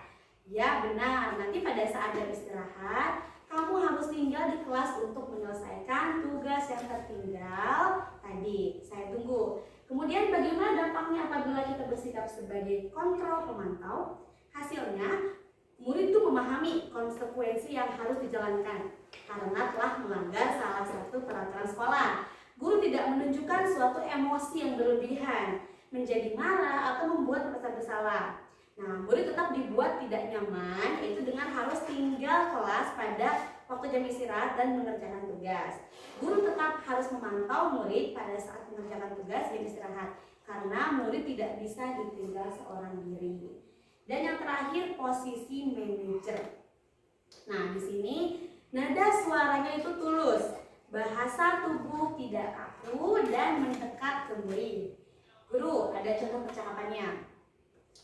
Ya benar, nanti pada saat jam istirahat kamu harus tinggal di kelas untuk menyelesaikan tugas yang tertinggal tadi. Saya tunggu. Kemudian bagaimana dampaknya apabila kita bersikap sebagai kontrol pemantau? Hasilnya murid itu memahami konsekuensi yang harus dijalankan karena telah melanggar salah satu peraturan sekolah. Guru tidak menunjukkan suatu emosi yang berlebihan, menjadi marah atau membuat merasa bersalah. Nah, murid tetap dibuat tidak nyaman, yaitu dengan harus tinggal kelas pada waktu jam istirahat dan mengerjakan tugas. Guru tetap harus memantau murid pada saat mengerjakan tugas jam istirahat, karena murid tidak bisa ditinggal seorang diri. Dan yang terakhir, posisi manajer. Nah, di sini nada suaranya itu tulus, bahasa tubuh tidak kaku dan mendekat ke murid. Guru, ada contoh percakapannya.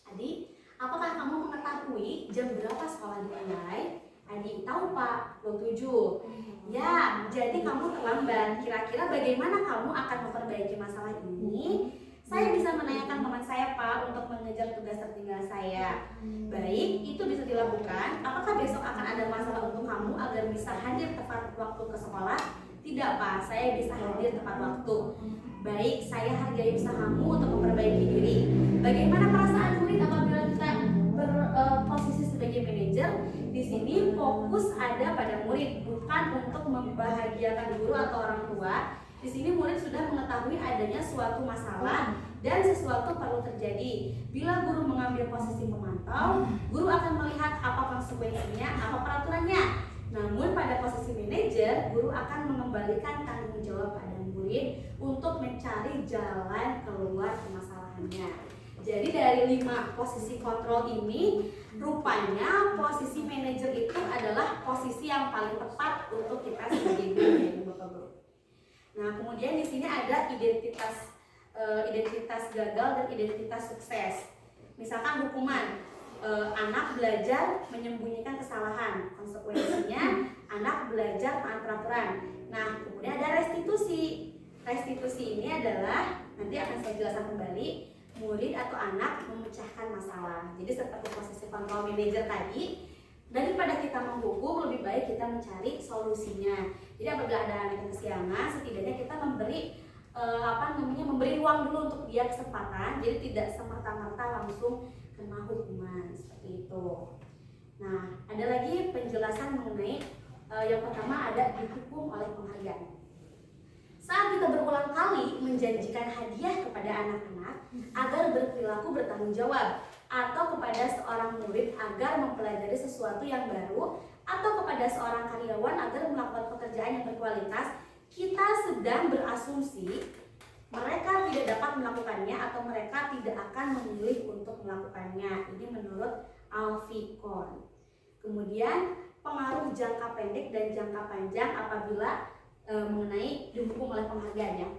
Adik, apakah kamu mengetahui jam berapa sekolah dimulai? Adik, tahu Pak, pukul 7. Ya, jadi kamu terlambat. Kira-kira bagaimana kamu akan memperbaiki masalah ini? Saya bisa menanyakan teman saya Pak untuk mengejar tugas tertinggal saya. Baik, itu bisa dilakukan. Apakah besok akan ada masalah untuk kamu agar bisa hadir tepat waktu ke sekolah? Tidak Pak, saya bisa hadir tepat waktu. Baik, saya hargai usahamu untuk memperbaiki diri. Bagaimana perasaan murid apabila kita berposisi sebagai manajer? Di sini fokus ada pada murid, bukan untuk membahagiakan guru atau orang tua. Di sini murid sudah mengetahui adanya suatu masalah dan sesuatu perlu terjadi. Bila guru mengambil posisi pemantau, guru akan melihat apa konsekuensinya, apa peraturannya. Namun pada posisi manajer, guru akan mengembalikan tanggung jawab pada murid untuk mencari jalan keluar permasalahannya. Jadi dari 5 posisi kontrol ini, rupanya posisi manajer itu adalah posisi yang paling tepat untuk kita sebagai guru ya Bapak Guru. Nah, kemudian di sini ada identitas gagal dan identitas sukses. Misalkan hukuman. anak belajar menyembunyikan kesalahan. Konsekuensinya anak belajar taat peraturan. Nah, kemudian ada restitusi. Restitusi ini adalah, nanti akan saya jelaskan kembali, murid atau anak memecahkan masalah. Jadi seperti posisi control manager tadi, daripada kita menghukum, lebih baik kita mencari solusinya. Jadi apabila ada anak yang kesiangan, setidaknya kita memberi ruang dulu untuk dia kesempatan. Jadi tidak semerta-merta langsung kena hukuman seperti itu. Nah, ada lagi penjelasan mengenai yang pertama ada dihukum oleh penghargaan. Saat kita berulang kali menjanjikan hadiah kepada anak-anak agar berperilaku bertanggung jawab, atau kepada seorang murid agar mempelajari sesuatu yang baru, atau kepada seorang karyawan agar melakukan pekerjaan yang berkualitas, kita sedang berasumsi mereka tidak dapat melakukannya atau mereka tidak akan memilih untuk melakukannya. Ini menurut Alfikon. Kemudian pengaruh jangka pendek dan jangka panjang apabila mengenai dihukum oleh penghargaan ya.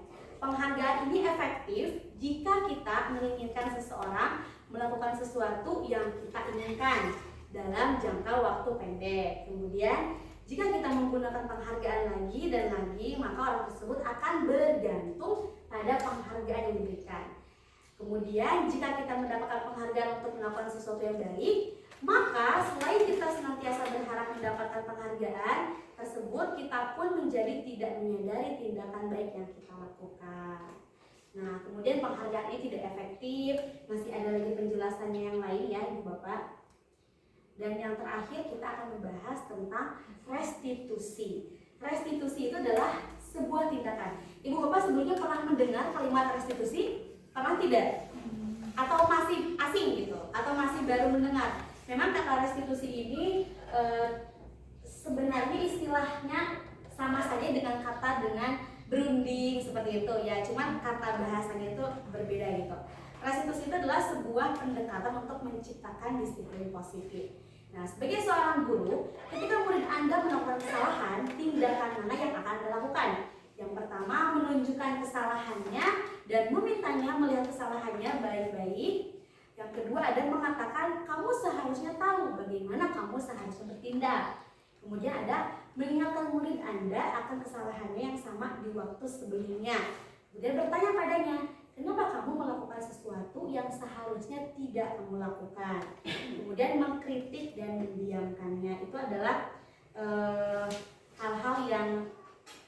Penghargaan ini efektif jika kita menginginkan seseorang melakukan sesuatu yang kita inginkan dalam jangka waktu pendek. Kemudian jika kita menggunakan penghargaan lagi dan lagi, maka orang tersebut akan bergantung pada penghargaan yang diberikan. Kemudian jika kita mendapatkan penghargaan untuk melakukan sesuatu yang baik, maka selain kita senantiasa berharap mendapatkan penghargaan tersebut, kita pun menjadi tidak menyadari tindakan baik yang kita lakukan. Nah, kemudian penghargaan ini tidak efektif. Masih ada lagi penjelasannya yang lain ya Ibu Bapak. Dan yang terakhir kita akan membahas tentang restitusi. Restitusi itu adalah sebuah tindakan. Ibu Bapak sebelumnya pernah mendengar kalimat restitusi? Pernah tidak? Atau masih asing gitu? Atau masih baru mendengar? Memang kata restitusi ini sebenarnya istilahnya sama saja dengan kata dengan berunding seperti itu ya, cuman kata bahasanya itu berbeda gitu. Restitusi itu adalah sebuah pendekatan untuk menciptakan disiplin positif. Nah, sebagai seorang guru, ketika murid Anda melakukan kesalahan, tindakan mana yang akan Anda lakukan? Yang pertama, menunjukkan kesalahannya dan memintanya melihat kesalahannya baik-baik. Yang kedua ada mengatakan kamu seharusnya tahu bagaimana kamu seharusnya bertindak. Kemudian ada mengingatkan murid Anda akan kesalahannya yang sama di waktu sebelumnya. Kemudian bertanya padanya, kenapa kamu melakukan sesuatu yang seharusnya tidak kamu lakukan? Kemudian mengkritik dan mendiamkannya. Itu adalah hal-hal yang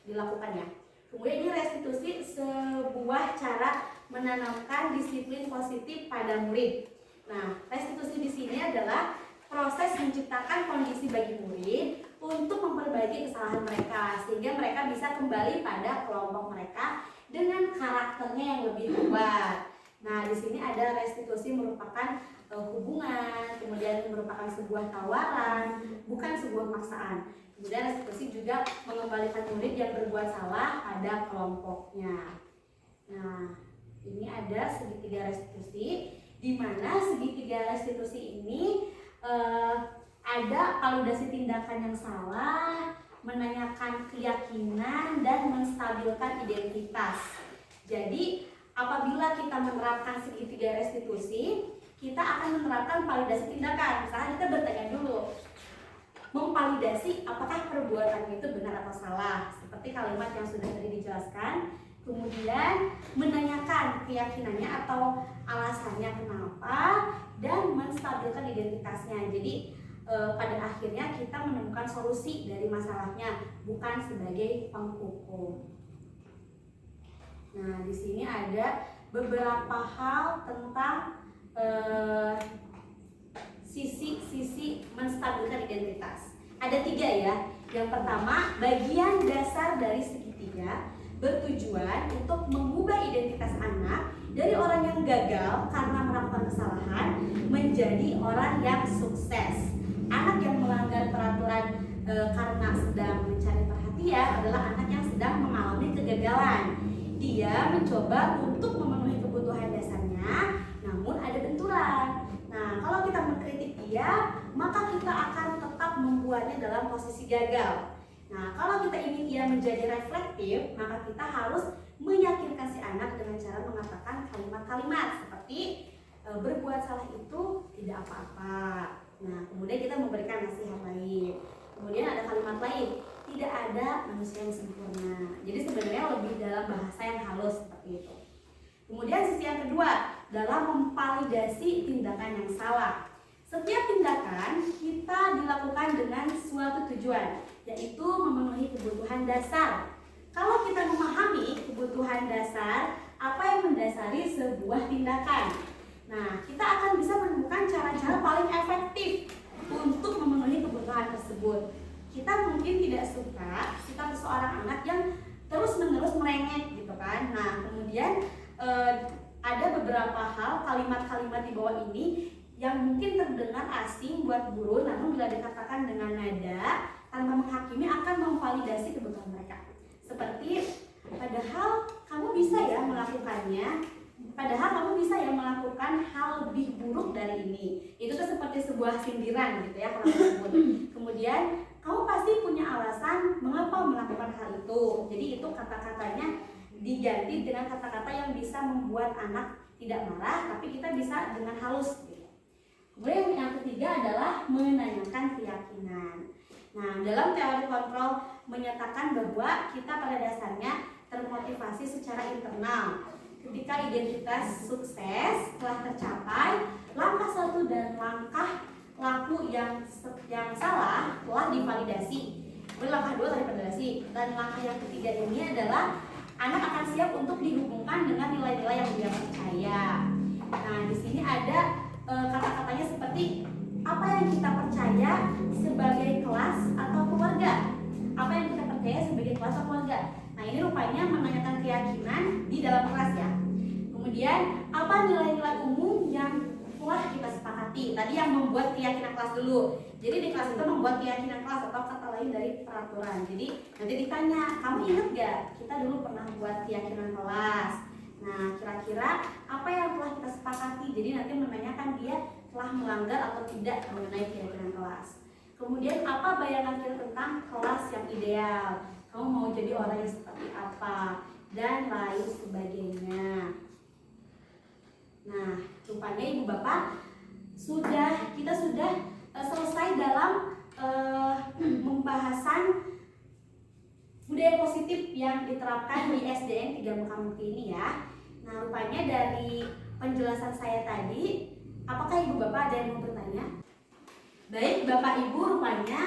dilakukannya. Kemudian ini restitusi sebuah cara menanamkan disiplin positif pada murid. Nah, restitusi di sini adalah proses menciptakan kondisi bagi murid untuk memperbaiki kesalahan mereka sehingga mereka bisa kembali pada kelompok mereka dengan karakternya yang lebih kuat. Nah, di sini ada restitusi merupakan hubungan, kemudian merupakan sebuah tawaran, bukan sebuah paksaan. Kemudian restitusi juga mengembalikan murid yang berbuat salah pada kelompoknya. Nah, ini ada segitiga restitusi, di mana segitiga restitusi ini ada validasi tindakan yang salah, menanyakan keyakinan, dan menstabilkan identitas. Jadi apabila kita menerapkan segitiga restitusi, kita akan menerapkan validasi tindakan. Misalnya kita bertanya dulu, memvalidasi apakah perbuatannya itu benar atau salah, seperti kalimat yang sudah tadi dijelaskan. Kemudian menanyakan keyakinannya atau alasannya kenapa, dan menstabilkan identitasnya. Jadi pada akhirnya kita menemukan solusi dari masalahnya, bukan sebagai penghukum. Nah, di sini ada beberapa hal tentang sisi-sisi menstabilkan identitas. Ada 3 ya. Yang pertama, bagian dasar dari segitiga bertujuan untuk mengubah identitas anak dari orang yang gagal karena melakukan kesalahan menjadi orang yang sukses. Anak yang melanggar peraturan karena sedang mencari perhatian adalah anak yang sedang mengalami kegagalan. Dia mencoba untuk memenuhi kebutuhan dasarnya, namun ada benturan. Nah, kalau kita mengkritik dia, maka kita akan tetap membuatnya dalam posisi gagal. Nah, kalau kita ingin ia menjadi reflektif, maka kita harus meyakinkan si anak dengan cara mengatakan kalimat-kalimat seperti berbuat salah itu tidak apa-apa. Nah, kemudian kita memberikan nasihat lain. Kemudian ada kalimat lain, tidak ada manusia yang sempurna. Jadi sebenarnya lebih dalam bahasa yang halus seperti itu. Kemudian sisi yang kedua, dalam memvalidasi tindakan yang salah. Setiap tindakan kita dilakukan dengan suatu tujuan, yaitu memenuhi kebutuhan dasar. Kalau kita memahami kebutuhan dasar, apa yang mendasari sebuah tindakan? Nah, kita akan bisa menemukan cara-cara paling efektif untuk memenuhi kebutuhan tersebut. Kita mungkin tidak suka sikap seorang anak yang terus-menerus merengek gitu kan. Nah, kemudian ada beberapa hal, kalimat-kalimat di bawah ini yang mungkin terdengar asing buat guru, namun bila dikatakan dengan nada tanpa menghakimi akan memvalidasi kebutuhan mereka. Seperti, padahal kamu bisa ya melakukannya, padahal kamu bisa ya melakukan hal lebih buruk dari ini. Itu tuh seperti sebuah sindiran gitu ya kalau tersebut. Kemudian kamu pasti punya alasan mengapa melakukan hal itu. Jadi itu kata-katanya diganti dengan kata-kata yang bisa membuat anak tidak marah, tapi kita bisa dengan halus gitu. Kemudian yang ketiga adalah menanyakan keyakinan. Nah, dalam teori kontrol menyatakan bahwa kita pada dasarnya termotivasi secara internal. Ketika identitas sukses telah tercapai, langkah satu dan langkah laku yang salah telah divalidasi. Kemudian langkah dua telah divalidasi, dan langkah yang ketiga ini adalah anak akan siap untuk dihubungkan dengan nilai-nilai yang dia percaya. Nah, di sini ada kata-katanya seperti apa yang kita percaya sebagai kelas atau keluarga. Apa yang kita percaya sebagai kelas atau keluarga. Nah, ini rupanya menanyakan keyakinan di dalam kelas ya. Kemudian apa nilai-nilai umum yang telah kita sepakati. Tadi yang membuat keyakinan kelas dulu. Jadi di kelas itu membuat keyakinan kelas atau kata lain dari peraturan. Jadi nanti ditanya, kamu ingat gak kita dulu pernah buat keyakinan kelas? Nah, kira-kira apa yang telah kita sepakati? Jadi nanti menanyakan dia telah melanggar atau tidak mengenai keyakinan kelas. Kemudian apa bayangan kita tentang kelas yang ideal? Kamu mau jadi orang yang seperti apa? Dan lain sebagainya. Nah, rupanya ibu bapak kita sudah selesai dalam pembahasan budaya positif yang diterapkan di SDN 3 Mukamukti ini ya. Nah, rupanya dari penjelasan saya tadi, apakah ibu bapak ada yang mau bertanya? Baik, bapak ibu, rupanya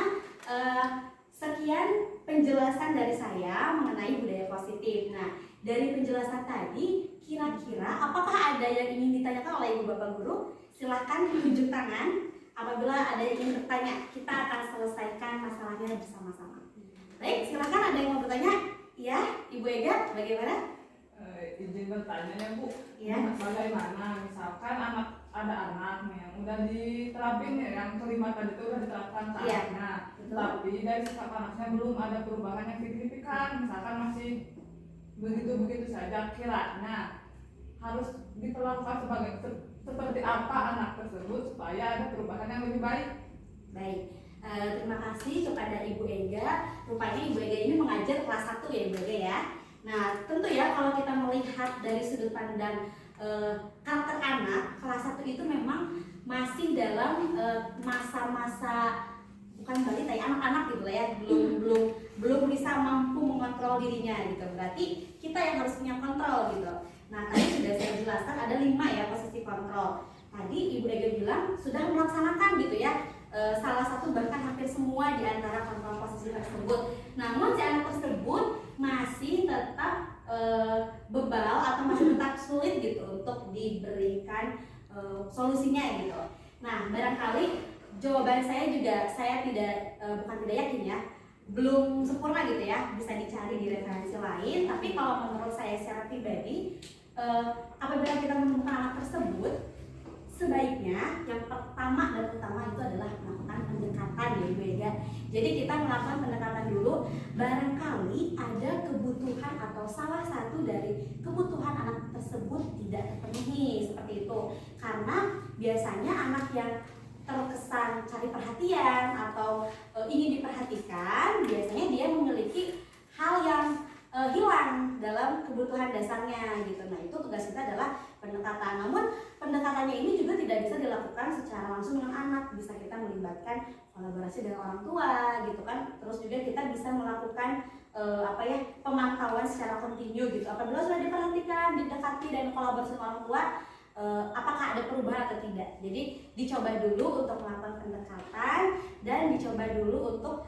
sekian penjelasan dari saya mengenai budaya positif. Nah, dari penjelasan tadi, kira-kira apakah ada yang ingin ditanyakan oleh ibu bapak guru? Silahkan tunjuk tangan. Apabila ada yang ingin bertanya, kita akan selesaikan masalahnya bersama-sama. Baik, silahkan ada yang mau bertanya? Ya, Ibu Ega, bagaimana? Izin bertanya ya Bu, Ya. bagaimana misalkan ada anak nih yang udah diterapin ya, yang kelima tadi itu udah diterapkan Iya, saatnya, betul. tapi dari sikap anaknya belum ada perubahan yang signifikan, misalkan masih begitu-begitu saja, kiranya harus diperlakukan seperti apa anak tersebut supaya ada perubahan yang lebih baik. Baik, terima kasih kepada Ibu Ega. Rupanya Ibu Ega ini mengajar kelas 1 ya Ibu Ega ya. Nah, tentu ya kalau kita melihat dari sudut pandang karakter anak, kelas 1 itu memang masih dalam masa-masa bukan balita ya, anak-anak gitu lah ya, belum bisa mampu mengontrol dirinya gitu. Berarti kita yang harus punya kontrol gitu. Nah, tadi sudah saya jelaskan ada 5 ya posisi kontrol. Tadi Ibu Ega bilang sudah melaksanakan gitu ya. Salah satu bahkan hampir semua di antara kontrol posisi tersebut. Namun si anak tersebut masih tetap bebal atau masih tetap sulit gitu untuk diberikan solusinya gitu. Nah, barangkali jawaban saya juga bukan tidak yakin ya, belum sempurna gitu ya, bisa dicari di referensi lain. Tapi kalau menurut saya secara pribadi, apabila kita menemukan anak tersebut, sebaiknya yang pertama dan utama itu adalah melakukan pendekatan ya Ibu Ega. Jadi kita melakukan pendekatan dulu, barangkali ada kebutuhan atau salah satu dari kebutuhan anak tersebut tidak terpenuhi seperti itu. Karena biasanya anak yang terkesan cari perhatian atau ingin diperhatikan, biasanya dia memiliki hal yang hilang dalam kebutuhan dasarnya gitu. Nah, itu tugas kita adalah pendekatan. Namun pendekatannya ini juga tidak bisa dilakukan secara langsung dengan anak. Bisa kita melibatkan kolaborasi dengan orang tua gitu kan. Terus juga kita bisa melakukan pemantauan secara kontinu gitu. Apabila sudah diperhatikan, didekati dan kolaborasi dengan orang tua, apakah ada perubahan atau tidak. Jadi dicoba dulu untuk melakukan pendekatan dan dicoba dulu untuk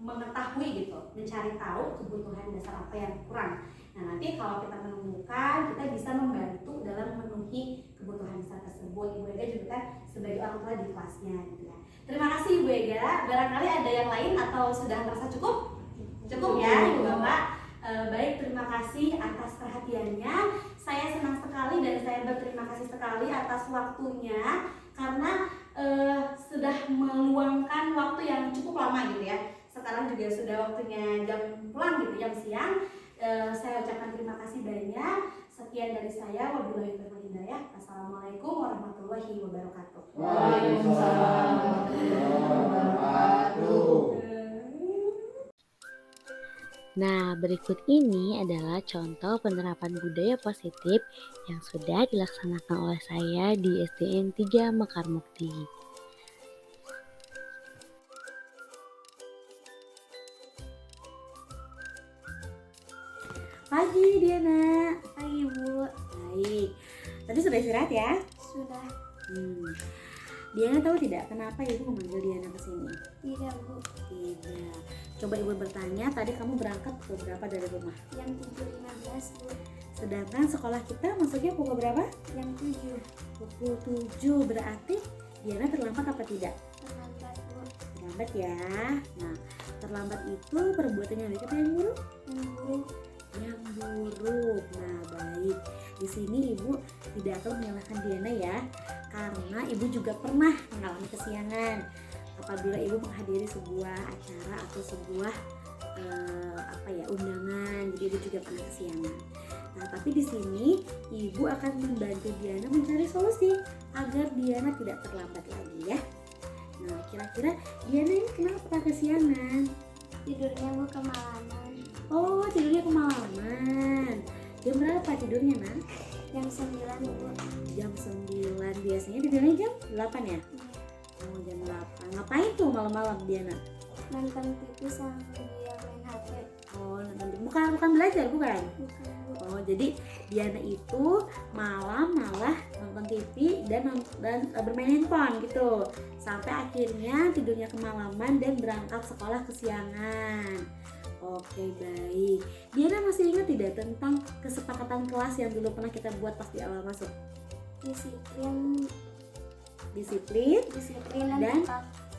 mengetahui gitu, mencari tahu kebutuhan dasar apa yang kurang. Nah, nanti kalau kita menemukan, kita bisa membantu dalam memenuhi kebutuhan dasar tersebut. Ibu Ega juga kan sebagai orang tua di kelasnya gitu ya. Terima kasih Ibu Ega. Barangkali ada yang lain atau sudah merasa cukup? Cukup ya Ibu Bapak. Baik, terima kasih atas perhatiannya. Saya senang sekali dan saya berterima kasih sekali atas waktunya karena sudah meluangkan waktu yang cukup lama gitu ya. Sekarang juga sudah waktunya jam pulang gitu, jam siang. Saya ucapkan terima kasih banyak. Sekian dari saya. Wabillahi taufiq hidayah. Assalamualaikum warahmatullahi wabarakatuh. Waalaikumsalam warahmatullahi wabarakatuh. Nah, berikut ini adalah contoh penerapan budaya positif yang sudah dilaksanakan oleh saya di SDN 3 Mekar Mukti. Pagi Diana. Pagi Bu. Baik. Tadi sudah istirahat ya? Sudah. Diana tahu tidak kenapa Ibu memanggil Diana ke sini? Tidak, Bu. Tidak. Coba Ibu bertanya, tadi kamu berangkat pukul berapa dari rumah? Yang 7.15, Bu. Sedangkan sekolah kita masuknya pukul berapa? Yang 7. Pukul 7. Berarti Diana terlambat apa tidak? Terlambat, Bu. Terlambat ya. Nah, terlambat itu perbuatan yang baik apa yang buruk? Yang buruk. Yang buruk. Nah, baik. Di sini Ibu tidak akan menyalahkan Diana ya, karena Ibu juga pernah mengalami kesiangan apabila Ibu menghadiri sebuah acara atau sebuah undangan. Jadi Ibu juga pernah kesiangan. Nah, tapi di sini Ibu akan membantu Diana mencari solusi agar Diana tidak terlambat lagi ya. Nah, kira-kira Diana ini kenapa kesiangan? Tidurnya, Bu, kemalaman. Oh, tidurnya kemalaman. Jam berapa tidurnya, Nak? Jam 9, Bu. Jam 9. Biasanya tidurnya jam 8 ya? Oh, jam 8. Ngapain tuh malam-malam Diana? Nonton TV sambil main HP. Oh, nonton TV. Bukan belajar, bukan? Bukan, Bu. Oh, jadi Diana itu malam malah nonton TV dan bermain handphone gitu. Sampai akhirnya tidurnya kemalaman dan berangkat sekolah kesiangan. Oke, baik. Diana masih ingat tidak tentang kesepakatan kelas yang dulu pernah kita buat pas di awal masuk? Disiplin Dan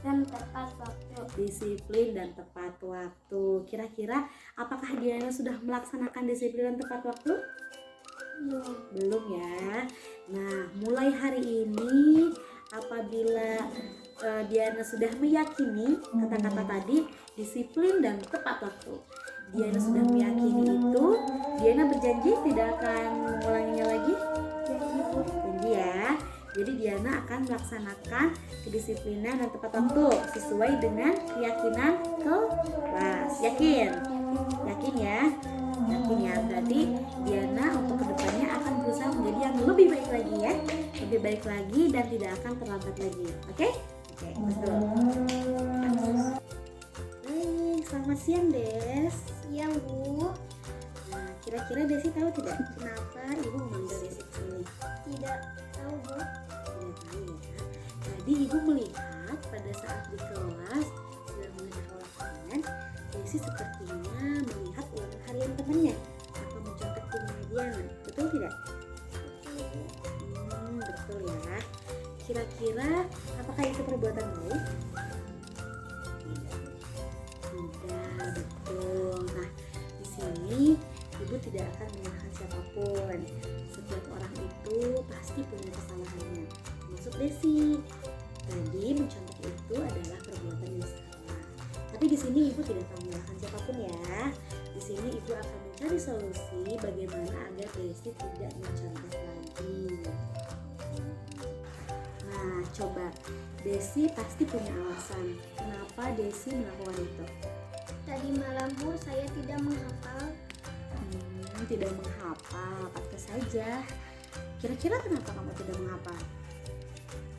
dan tepat waktu. Disiplin dan tepat waktu. Kira-kira apakah Diana sudah melaksanakan disiplin dan tepat waktu? Belum ya. Nah, mulai hari ini apabila Diana sudah meyakini kata-kata tadi, disiplin dan tepat waktu, Diana sudah meyakini itu, Diana berjanji tidak akan mengulanginya lagi. Janji ya. Jadi Diana akan melaksanakan kedisiplinan dan tepat waktu sesuai dengan keyakinan kelas. Yakin ya. Berarti Diana untuk kedepannya akan berusaha menjadi yang lebih baik lagi ya, lebih baik lagi dan tidak akan terlambat lagi. Oke, betul. Baik, selamat siang Des. Siang, Bu. Nah, kira-kira Desi tahu tidak kenapa Ibu memanggil Desi ke sini? Tidak tahu, Bu. Tidak tahu ya. Tadi Ibu melihat pada saat di kelas sedang mengerjakan ulangan, Desi sepertinya melihat ulangan harian temannya atau mencontek timnya Diana. Betul tidak? Betul ya. Kira-kira apakah itu perbuatan baik? Tidak, betul. Nah, di sini Ibu tidak akan menyalahkan siapapun. Setiap orang itu pasti punya kesalahannya. Maksud Desi, tadi mencontek itu adalah perbuatan yang salah. Tapi di sini Ibu tidak akan menyalahkan siapapun ya. Di sini Ibu akan mencari solusi bagaimana agar Desi tidak mencontek lagi. Nah, coba Desi pasti punya alasan kenapa Desi melakukan itu. Tadi malam Bu saya tidak menghafal. Tidak menghafal, pantas saja. Kira-kira kenapa kamu tidak menghafal?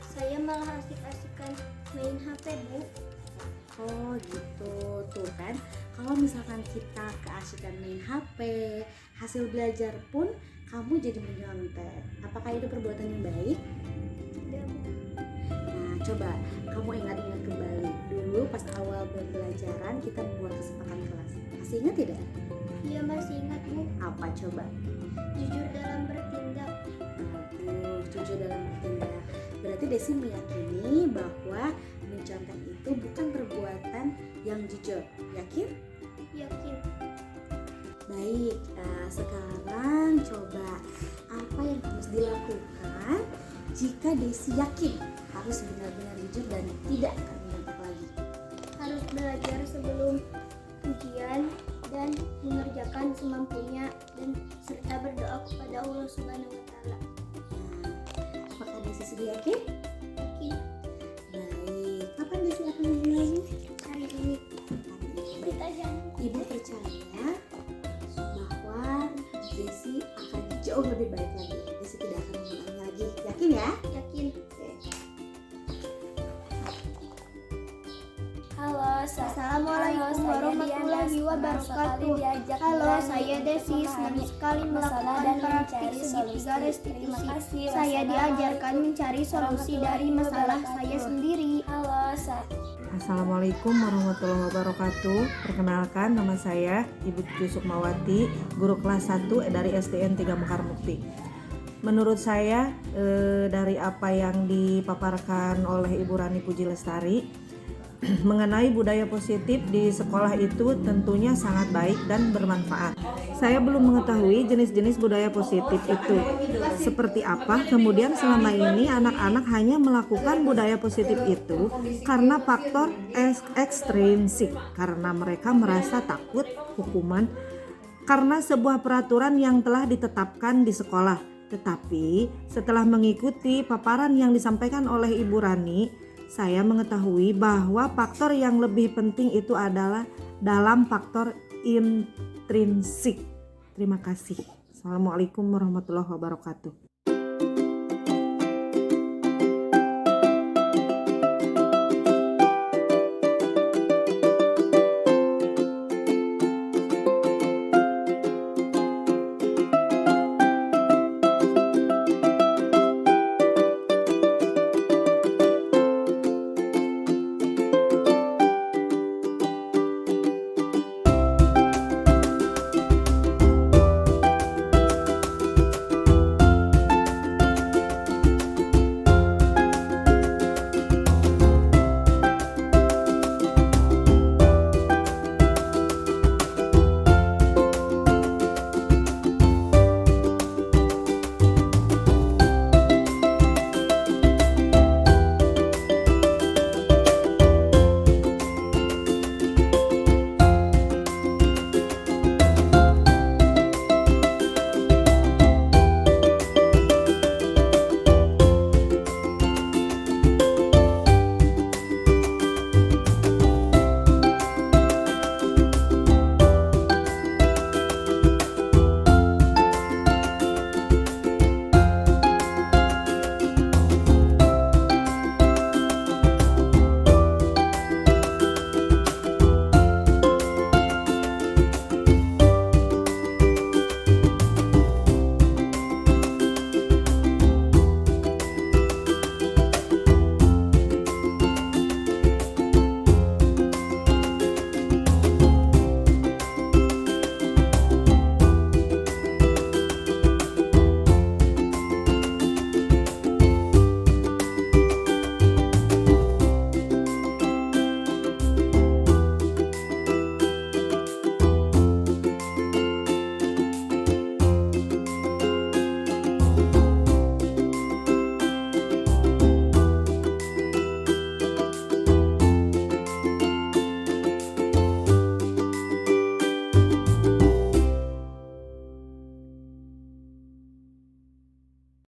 Saya malah asik-asikan main HP Bu. Oh gitu, tuh kan. Kalau misalkan kita keasikan main HP, hasil belajar pun kamu jadi menyontek. Apakah itu perbuatan yang baik? Tidak Bu. Nah, coba kamu ingat-ingat kembali. Dulu pas awal pembelajaran kita membuat kesepakatan kelas. Masih ingat tidak? Iya masih ingat Bu. Apa coba? Jujur dalam bertindak. Aduh, jujur dalam bertindak. Berarti Desi meyakini bahwa mencontek itu bukan perbuatan yang jujur. Yakin? Yakin. Baik, sekarang coba apa yang harus dilakukan jika Desi yakin harus benar-benar jujur dan tidak akan mencontek lagi. Harus belajar sebelum ujian dan mengerjakan semampunya dan serta berdoa kepada Allah Subhanahu wa taala. Nah, apakah Desi sudah yakin? Yakin. Baik, kapan Desi akan memulai? Hari ini kita jangan Ibu percaya bahwa Desi akan jauh lebih baik lagi. Desi tidak akan mengulangi lagi. Yakin ya? yakin. Oke. Halo, Assalamualaikum warahmatullahi wabarakatuh. Halo, saya Desi. Senang sekali melakukan praktik segitiga restitusi. Saya diajarkan mencari solusi dari masalah saya sendiri. Halo, Assalamualaikum warahmatullahi wabarakatuh. Perkenalkan, nama saya Ibu Cucu Sukmawati, guru kelas 1 dari SDN 3 Mekar Mukti. Menurut saya dari apa yang dipaparkan oleh Ibu Rani Puji Lestari mengenai budaya positif di sekolah itu tentunya sangat baik dan bermanfaat. Saya belum mengetahui jenis-jenis budaya positif itu seperti apa. Kemudian selama ini anak-anak hanya melakukan budaya positif itu karena faktor ekstrinsik, karena mereka merasa takut hukuman karena sebuah peraturan yang telah ditetapkan di sekolah. Tetapi setelah mengikuti paparan yang disampaikan oleh Ibu Rani, saya mengetahui bahwa faktor yang lebih penting itu adalah dalam faktor intrinsik. Terima kasih. Assalamualaikum warahmatullahi wabarakatuh.